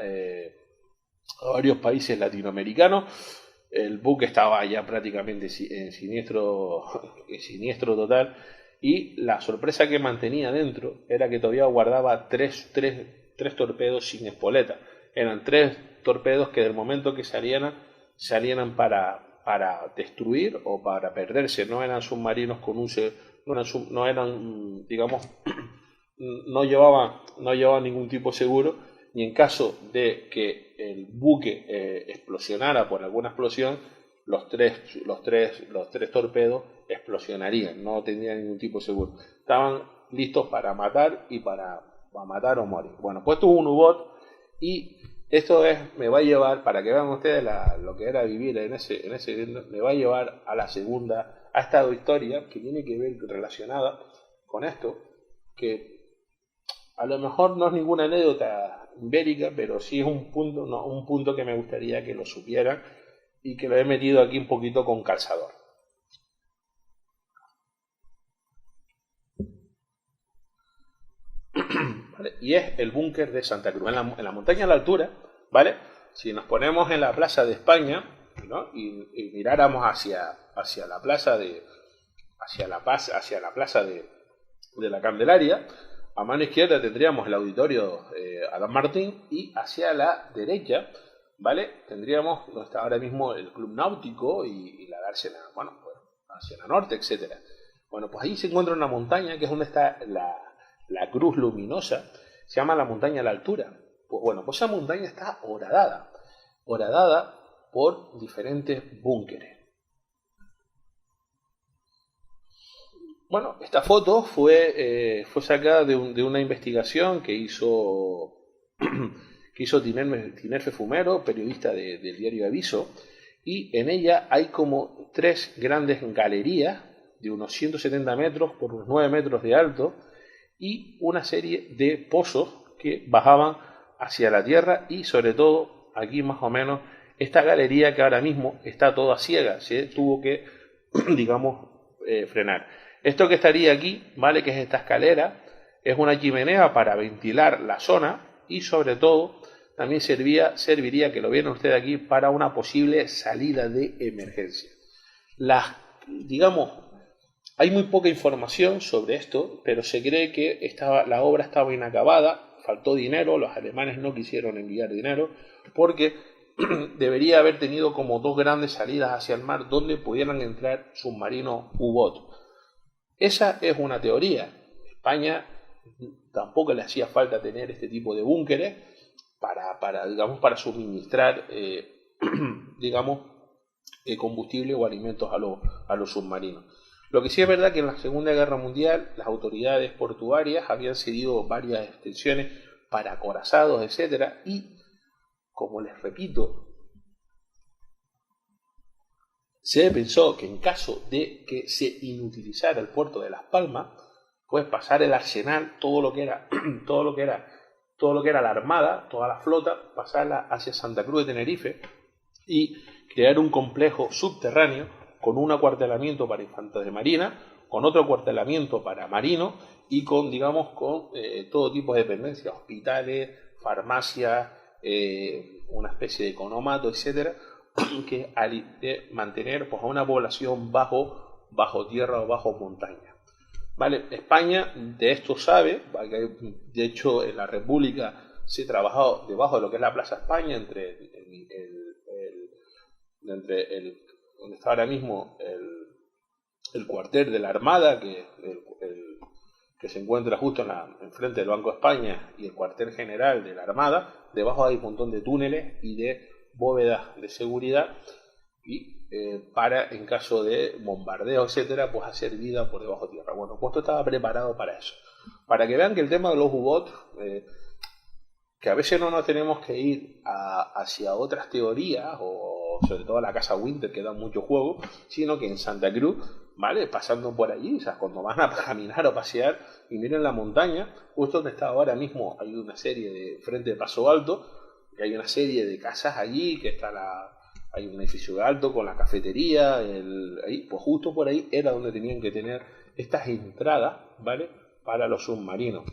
varios países latinoamericanos. El buque estaba ya prácticamente en siniestro total, y la sorpresa que mantenía dentro era que todavía guardaba tres torpedos sin espoleta. Eran 3 torpedos que del momento que salieran para destruir o para perderse. No eran submarinos con digamos, no llevaban ningún tipo seguro, y en caso de que el buque explosionara por alguna explosión, los tres torpedos explosionarían, no tendrían ningún tipo de seguro. Estaban listos para matar para matar o morir. Bueno, pues esto es un U-Boot, y esto me va a llevar, para que vean ustedes lo que era vivir en ese me va a llevar a a esta historia que tiene que ver relacionada con esto, que a lo mejor no es ninguna anécdota ibérica, pero sí es un punto que me gustaría que lo supieran, y que lo he metido aquí un poquito con calzador. ¿Vale? Y es el búnker de Santa Cruz, en la montaña a la altura, ¿vale? Si nos ponemos en la plaza de España, ¿no? y miráramos hacia la plaza de la Candelaria, a mano izquierda tendríamos el auditorio Adán Martín, y hacia la derecha, ¿vale?, tendríamos donde está ahora mismo el Club Náutico y la dársena, bueno, pues hacia la norte, etcétera. Bueno, pues ahí se encuentra una montaña que es donde está la cruz luminosa, se llama la montaña a la altura. Pues bueno, pues esa montaña está horadada por diferentes búnkeres. Bueno, esta foto fue sacada de una investigación que hizo Tinerfe Fumero, periodista del diario Aviso, y en ella hay como 3 grandes galerías de unos 170 metros por unos 9 metros de alto, y una serie de pozos que bajaban hacia la tierra, y sobre todo aquí más o menos esta galería que ahora mismo está toda ciega, se tuvo que digamos frenar. Esto que estaría aquí, ¿vale?, que es esta escalera, es una chimenea para ventilar la zona, y sobre todo también serviría, que lo vieron ustedes aquí, para una posible salida de emergencia. Digamos, hay muy poca información sobre esto, pero se cree que la obra estaba inacabada, faltó dinero, los alemanes no quisieron enviar dinero, porque debería haber tenido como 2 grandes salidas hacia el mar donde pudieran entrar submarinos U-Boot. Esa es una teoría. España tampoco le hacía falta tener este tipo de búnkeres para suministrar combustible o alimentos a los submarinos. Lo que sí es verdad que en la Segunda Guerra Mundial las autoridades portuarias habían cedido varias extensiones para acorazados, etcétera, y como les repito, se pensó que en caso de que se inutilizara el puerto de Las Palmas, pues pasar el arsenal, todo lo que era la armada, toda la flota, pasarla hacia Santa Cruz de Tenerife y crear un complejo subterráneo con un acuartelamiento para infantes de marina, con otro acuartelamiento para marinos y con, digamos, con todo tipo de dependencias, hospitales, farmacias, una especie de economato, etcétera, que mantener pues, a una población bajo tierra o bajo montaña. ¿Vale? España de esto sabe, de hecho en la República se ha trabajado debajo de lo que es la Plaza España, entre donde está ahora mismo el cuartel de la Armada, que se encuentra justo enfrente del Banco de España, y el cuartel general de la Armada. Debajo hay un montón de túneles y de bóvedas de seguridad y para, en caso de bombardeo, etcétera, pues hacer vida por debajo de tierra. Bueno, pues esto estaba preparado para eso. Para que vean que el tema de los U-Boats, que a veces no nos tenemos que ir hacia otras teorías, o sobre todo a la Casa Winter, que da mucho juego, sino que en Santa Cruz, ¿vale? Pasando por allí, o sea, cuando van a caminar o pasear y miren la montaña, justo donde está ahora mismo, hay una serie de frente de Paso Alto, y hay una serie de casas allí, que está hay un edificio alto con la cafetería, ahí, pues justo por ahí era donde tenían que tener estas entradas, ¿vale? Para los submarinos.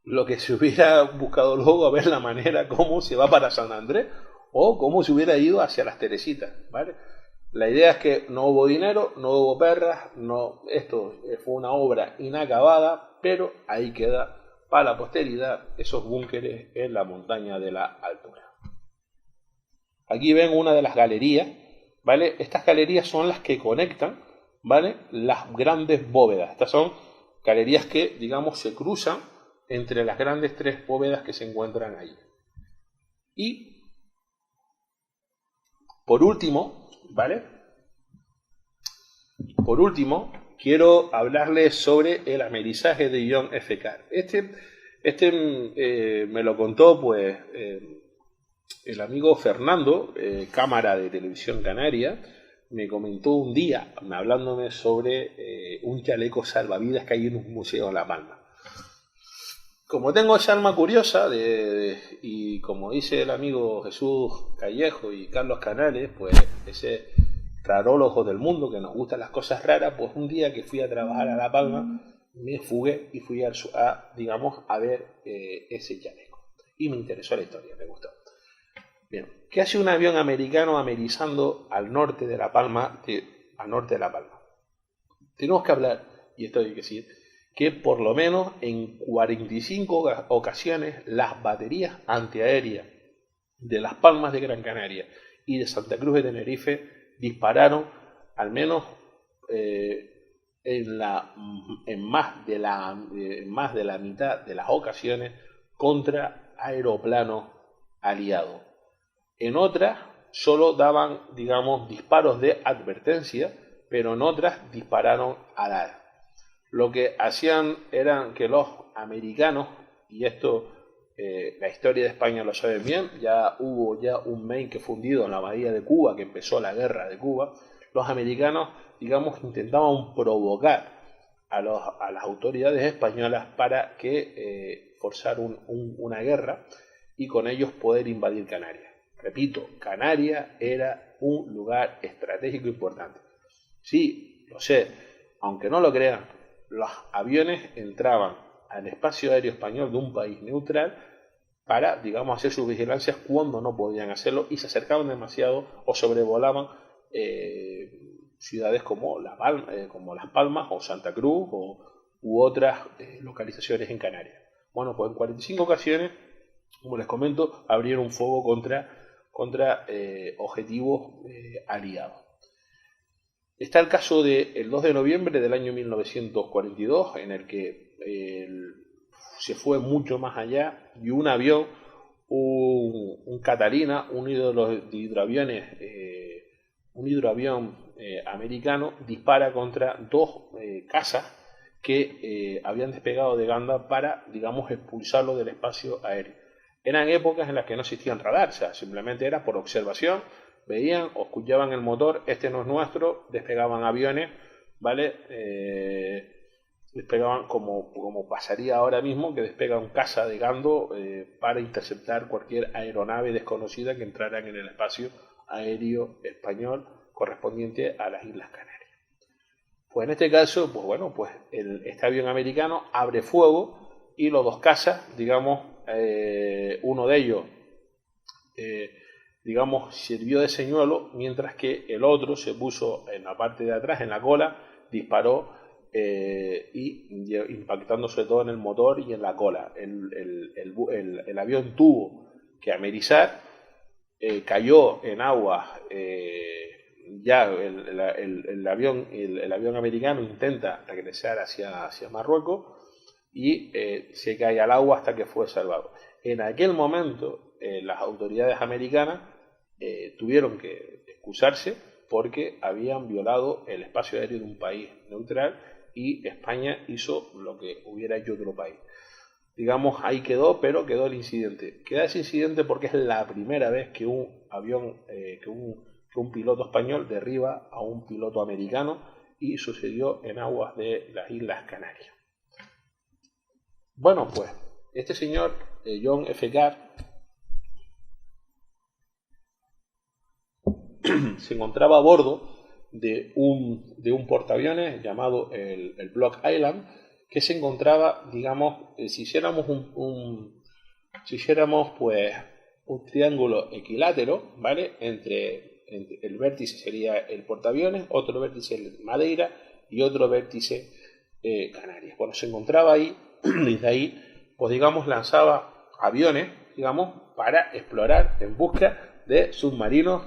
Lo que se hubiera buscado luego a ver la manera cómo se va para San Andrés o cómo se hubiera ido hacia las Teresitas, ¿vale? La idea es que no hubo dinero, no hubo perras, esto fue una obra inacabada, pero ahí queda para la posteridad esos búnkeres en la montaña de la altura. Aquí ven una de las galerías, ¿vale? Estas galerías son las que conectan, ¿vale? Las grandes bóvedas. Estas son galerías que, digamos, se cruzan entre las grandes tres bóvedas que se encuentran allí. Y, por último, ¿vale? Por último, quiero hablarles sobre el amerizaje de John F. Carr. Me lo contó, pues, el amigo Fernando, cámara de Televisión Canaria, me comentó un día, hablándome sobre un chaleco salvavidas que hay en un museo en La Palma. Como tengo esa alma curiosa y como dice el amigo Jesús Callejo y Carlos Canales, pues ese rarólogo del mundo que nos gustan las cosas raras, pues un día que fui a trabajar a La Palma me fugué y fui a ver ese chaleco y me interesó la historia, me gustó. Bien, ¿qué hace un avión americano amerizando al norte de La Palma? Tenemos que hablar, y esto hay que decir, que por lo menos en 45 ocasiones las baterías antiaéreas de Las Palmas de Gran Canaria y de Santa Cruz de Tenerife dispararon al menos en más de la mitad de las ocasiones contra aeroplanos aliados. En otras solo daban, digamos, disparos de advertencia, pero en otras dispararon a dar. Lo que hacían eran que los americanos, y esto la historia de España lo saben bien, ya hubo un Maine que fue hundido en la bahía de Cuba, que empezó la guerra de Cuba. Los americanos, digamos, intentaban provocar a las autoridades españolas para que forzar una guerra y con ellos poder invadir Canarias. Repito, Canarias era un lugar estratégico importante. Sí, lo sé, aunque no lo crean, los aviones entraban al espacio aéreo español de un país neutral para, digamos, hacer sus vigilancias cuando no podían hacerlo y se acercaban demasiado o sobrevolaban ciudades como Las Palmas o Santa Cruz u otras localizaciones en Canarias. Bueno, pues en 45 ocasiones, como les comento, abrieron fuego contra objetivos aliados. Está el caso del 2 de noviembre del año 1942, en el que se fue mucho más allá y un avión, un Catalina, uno de los hidroaviones un hidroavión americano dispara contra dos cazas que habían despegado de Ganda para, digamos, expulsarlo del espacio aéreo. Eran épocas en las que no existían radar, o sea, simplemente era por observación, veían o escuchaban el motor, este no es nuestro, despegaban aviones, ¿vale? Despegaban como pasaría ahora mismo, que despega un caza de Gando para interceptar cualquier aeronave desconocida que entrara en el espacio aéreo español correspondiente a las Islas Canarias. Pues en este caso, pues bueno, pues este avión americano abre fuego y los dos cazas, digamos, uno de ellos, digamos, sirvió de señuelo, mientras que el otro se puso en la parte de atrás, en la cola, disparó y impactando sobre todo en el motor y en la cola. El avión tuvo que amerizar, cayó en aguas. Ya el avión americano intenta regresar hacia Marruecos y se cae al agua hasta que fue salvado. En aquel momento las autoridades americanas tuvieron que excusarse porque habían violado el espacio aéreo de un país neutral y España hizo lo que hubiera hecho otro país. Digamos, ahí quedó, pero quedó el incidente. Queda ese incidente porque es la primera vez que un avión, que un piloto español derriba a un piloto americano, y sucedió en aguas de las Islas Canarias. Bueno, pues este señor, John F. Gard, se encontraba a bordo de un portaaviones llamado el Block Island, que se encontraba, digamos, si hiciéramos pues un triángulo equilátero, ¿vale? Entre el vértice sería el portaaviones, otro vértice Madeira y otro vértice Canarias. Bueno, se encontraba ahí, desde ahí, pues digamos, lanzaba aviones, digamos, para explorar en busca de submarinos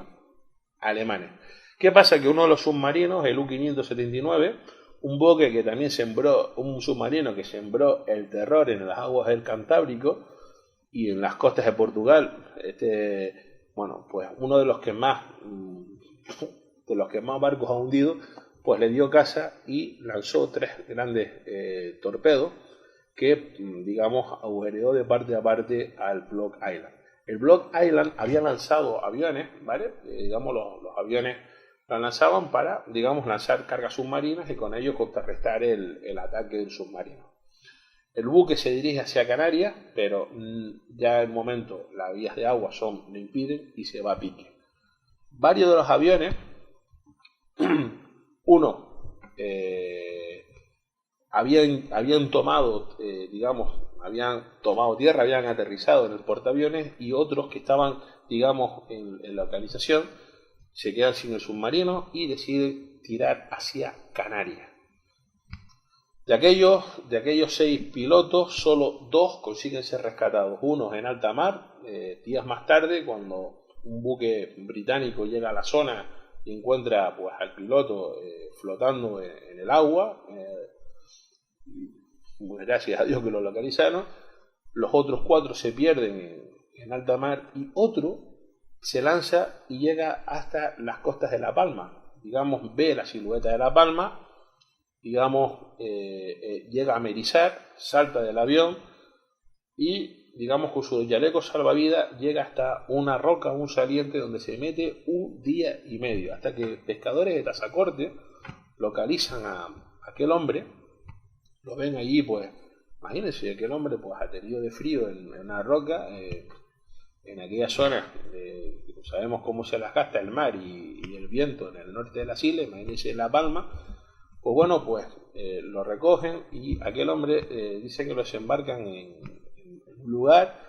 alemanes. ¿Qué pasa? Que uno de los submarinos, el U-579, un buque que también un submarino que sembró el terror en las aguas del Cantábrico y en las costas de Portugal, bueno, pues uno de los que más barcos ha hundido, pues le dio caza y lanzó 3 grandes torpedos que, digamos, agujereó de parte a parte al Block Island. El Block Island había lanzado aviones, ¿vale? Digamos, los aviones la lanzaban para, digamos, lanzar cargas submarinas y con ello contrarrestar el ataque del submarino. El buque se dirige hacia Canarias, pero ya en el momento las vías de agua lo impiden y se va a pique. Varios de los aviones, habían tomado, habían tomado tierra, habían aterrizado en el portaaviones, y otros que estaban, digamos, en localización, se quedan sin el submarino y deciden tirar hacia Canarias. De aquellos 6 pilotos, solo 2 consiguen ser rescatados. Uno en alta mar, días más tarde, cuando un buque británico llega a la zona y encuentra, pues, al piloto flotando en el agua. Pues gracias a Dios que lo localizaron. Los otros 4 se pierden en alta mar y otro se lanza y llega hasta las costas de La Palma. Digamos, ve la silueta de La Palma, digamos, llega a amerizar, salta del avión y, digamos, con su chaleco salvavidas llega hasta una roca, un saliente, donde se mete 1 día y medio, hasta que pescadores de Tazacorte localizan a aquel hombre. Lo ven allí, pues, imagínense, aquel hombre, pues, aterido de frío en una roca, en aquella zona, sabemos cómo se las gasta el mar y el viento en el norte de las islas, imagínense La Palma. Pues bueno, pues lo recogen y aquel hombre dice que lo desembarcan en un lugar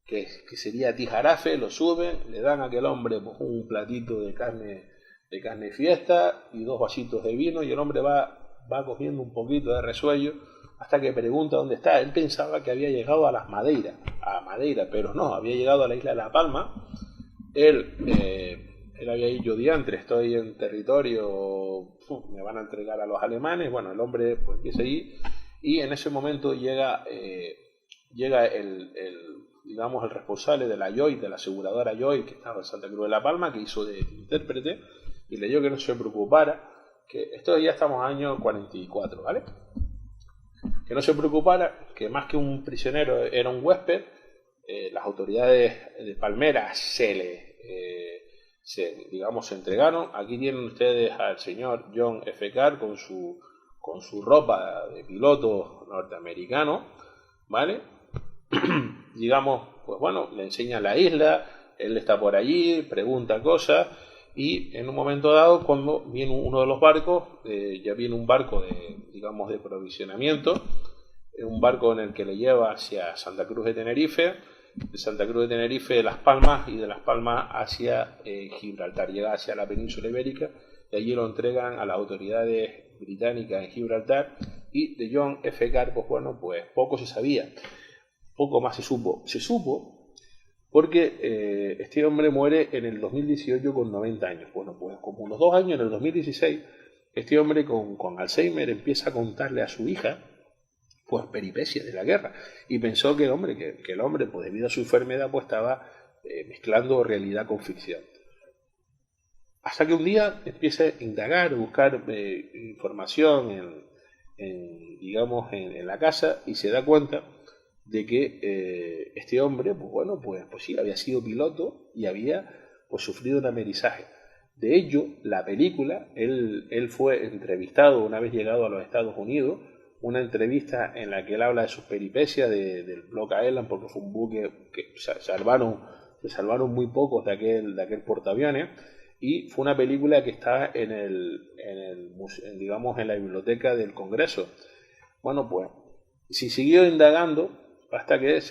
que sería Tijarafe, lo suben, le dan a aquel hombre, pues, un platito de carne fiesta y 2 vasitos de vino, y el hombre va cogiendo un poquito de resuello hasta que pregunta dónde está. Él pensaba que había llegado a Madeira, pero no, había llegado a la isla de La Palma. Él había dicho: diantre, estoy en territorio, me van a entregar a los alemanes. Bueno, el hombre, pues, empieza ahí, y en ese momento llega digamos, el responsable de la Joy, de la aseguradora Joy, que estaba en Santa Cruz de La Palma, que hizo de intérprete, y le dijo que no se preocupara, que esto ya estamos en año 44, ¿vale? Que no se preocupara, que más que un prisionero era un huésped. Las autoridades de Palmera se entregaron. Aquí tienen ustedes al señor John F. Carr con su ropa de piloto norteamericano, ¿vale? Digamos, pues bueno, le enseña la isla, él está por allí, pregunta cosas, y en un momento dado, cuando viene uno de los barcos, ya viene un barco de provisionamiento, un barco en el que le lleva hacia Santa Cruz de Tenerife, de Santa Cruz de Tenerife Las Palmas, y de Las Palmas hacia Gibraltar, llega hacia la península ibérica, y allí lo entregan a las autoridades británicas en Gibraltar. Y de John F. Carr, pues bueno, pues poco se sabía, poco más se supo. Se supo porque este hombre muere en el 2018 con 90 años. Bueno, pues como unos 2 años, en el 2016, este hombre con Alzheimer empieza a contarle a su hija pues peripecias de la guerra, y pensó que el hombre pues debido a su enfermedad pues estaba mezclando realidad con ficción. Hasta que un día empieza a indagar, a buscar información en la casa, y se da cuenta de que este hombre, pues bueno, pues sí, había sido piloto y había pues sufrido un amerizaje. De hecho, la película, él fue entrevistado una vez llegado a los Estados Unidos, una entrevista en la que él habla de sus peripecias del Block Island, porque fue un buque que se salvaron muy pocos de aquel portaaviones, y fue una película que está en la biblioteca del Congreso. Bueno, pues se siguió indagando hasta que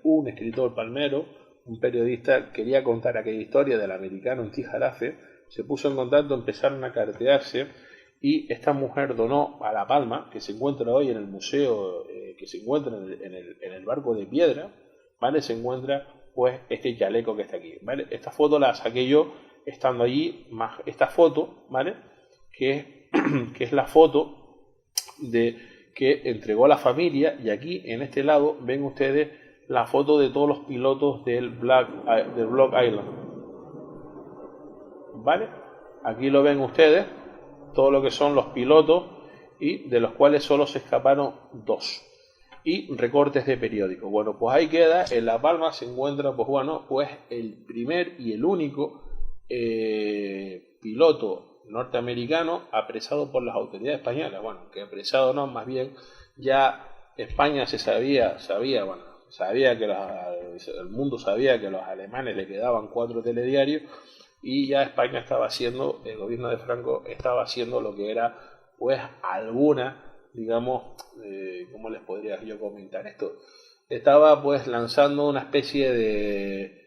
un escritor palmero, un periodista, quería contar aquella historia del americano en Tijarafe, se puso en contacto, empezaron a cartearse, y esta mujer donó a La Palma, que se encuentra hoy en el museo, que se encuentra en el barco de piedra, ¿vale? Se encuentra pues este chaleco que está aquí, ¿vale? Esta foto la saqué yo estando allí, más esta foto, ¿vale? Que es la foto que entregó a la familia, y aquí en este lado ven ustedes la foto de todos los pilotos del Block Island, ¿vale? Aquí lo ven ustedes, todo lo que son los pilotos, y de los cuales solo se escaparon 2, y recortes de periódico. Bueno, pues ahí queda. En La Palma se encuentra pues el primer y el único piloto norteamericano apresado por las autoridades españolas. Bueno, que apresado no, más bien ya España sabía que el mundo sabía que los alemanes le quedaban 4 telediarios, y ya España estaba haciendo, el gobierno de Franco estaba haciendo lo que era pues alguna, digamos, ¿cómo les podría yo comentar esto? Estaba pues lanzando una especie de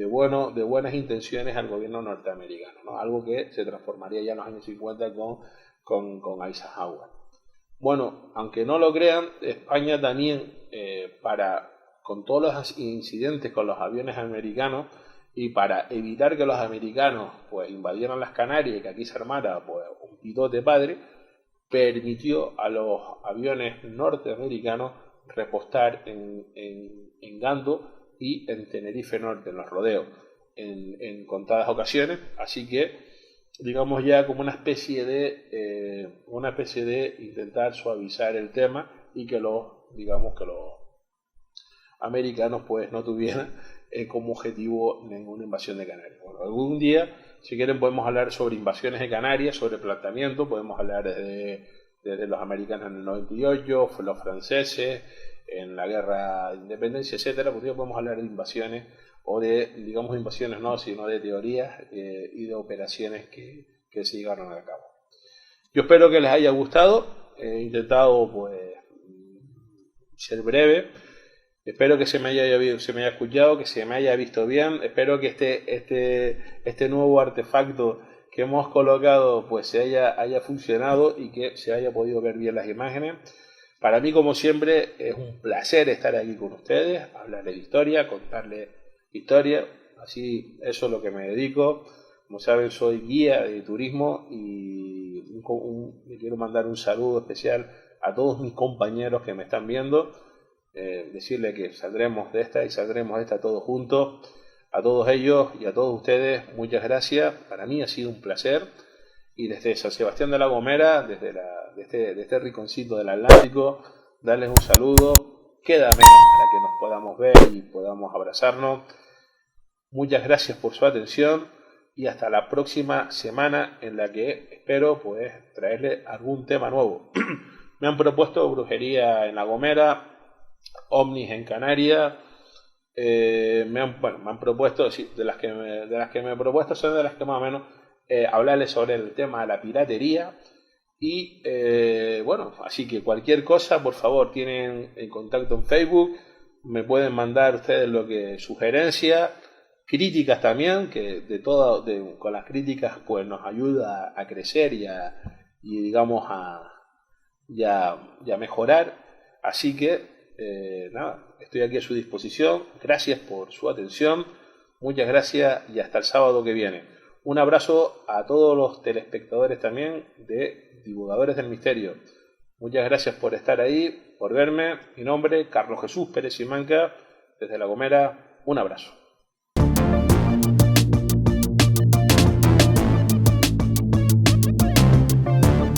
buenas intenciones al gobierno norteamericano, ¿no? Algo que se transformaría ya en los años 50 con Eisenhower. Bueno, aunque no lo crean, España también, con todos los incidentes con los aviones americanos, y para evitar que los americanos pues invadieran las Canarias y que aquí se armara pues un pitote padre, permitió a los aviones norteamericanos repostar en Gando y en Tenerife Norte, en los rodeos, en contadas ocasiones. Así que digamos ya como una especie de intentar suavizar el tema, y que los americanos pues no tuvieran como objetivo ninguna invasión de Canarias. Bueno, algún día, si quieren, podemos hablar sobre invasiones de Canarias, sobre planteamiento, podemos hablar desde los americanos en el 98, los franceses en la guerra de independencia, etcétera. Pues podemos hablar de invasiones, o de, digamos, invasiones no, sino de teorías y de operaciones que se llevaron a cabo. Yo espero que les haya gustado. He intentado pues ser breve. Espero que se me haya escuchado, que se me haya visto bien. Espero que este nuevo artefacto que hemos colocado pues haya funcionado, y que se haya podido ver bien las imágenes. Para mí, como siempre, es un placer estar aquí con ustedes, hablarles de historia, contarles historia. Así, eso es lo que me dedico. Como saben, soy guía de turismo, y le quiero mandar un saludo especial a todos mis compañeros que me están viendo. Decirle que saldremos de esta, y saldremos de esta todos juntos. A todos ellos y a todos ustedes, muchas gracias. Para mí ha sido un placer. Y desde San Sebastián de la Gomera, desde de este rinconcito del Atlántico, darles un saludo. Queda menos para que nos podamos ver y podamos abrazarnos. Muchas gracias por su atención y hasta la próxima semana, en la que espero pues traerles algún tema nuevo. Me han propuesto brujería en La Gomera, ovnis en Canarias. Me han propuesto, sí, de las que me he propuesto son de las que más o menos hablarles sobre el tema de la piratería. Y así que cualquier cosa, por favor, tienen en contacto en Facebook, me pueden mandar ustedes sugerencias, críticas también, que con las críticas pues nos ayuda a crecer y digamos a mejorar. Así que estoy aquí a su disposición. Gracias por su atención, muchas gracias y hasta el sábado que viene. Un abrazo a todos los telespectadores también de Divulgadores del Misterio. Muchas gracias por estar ahí, por verme. Mi nombre, Carlos Jesús Pérez Simanca, desde La Gomera. Un abrazo.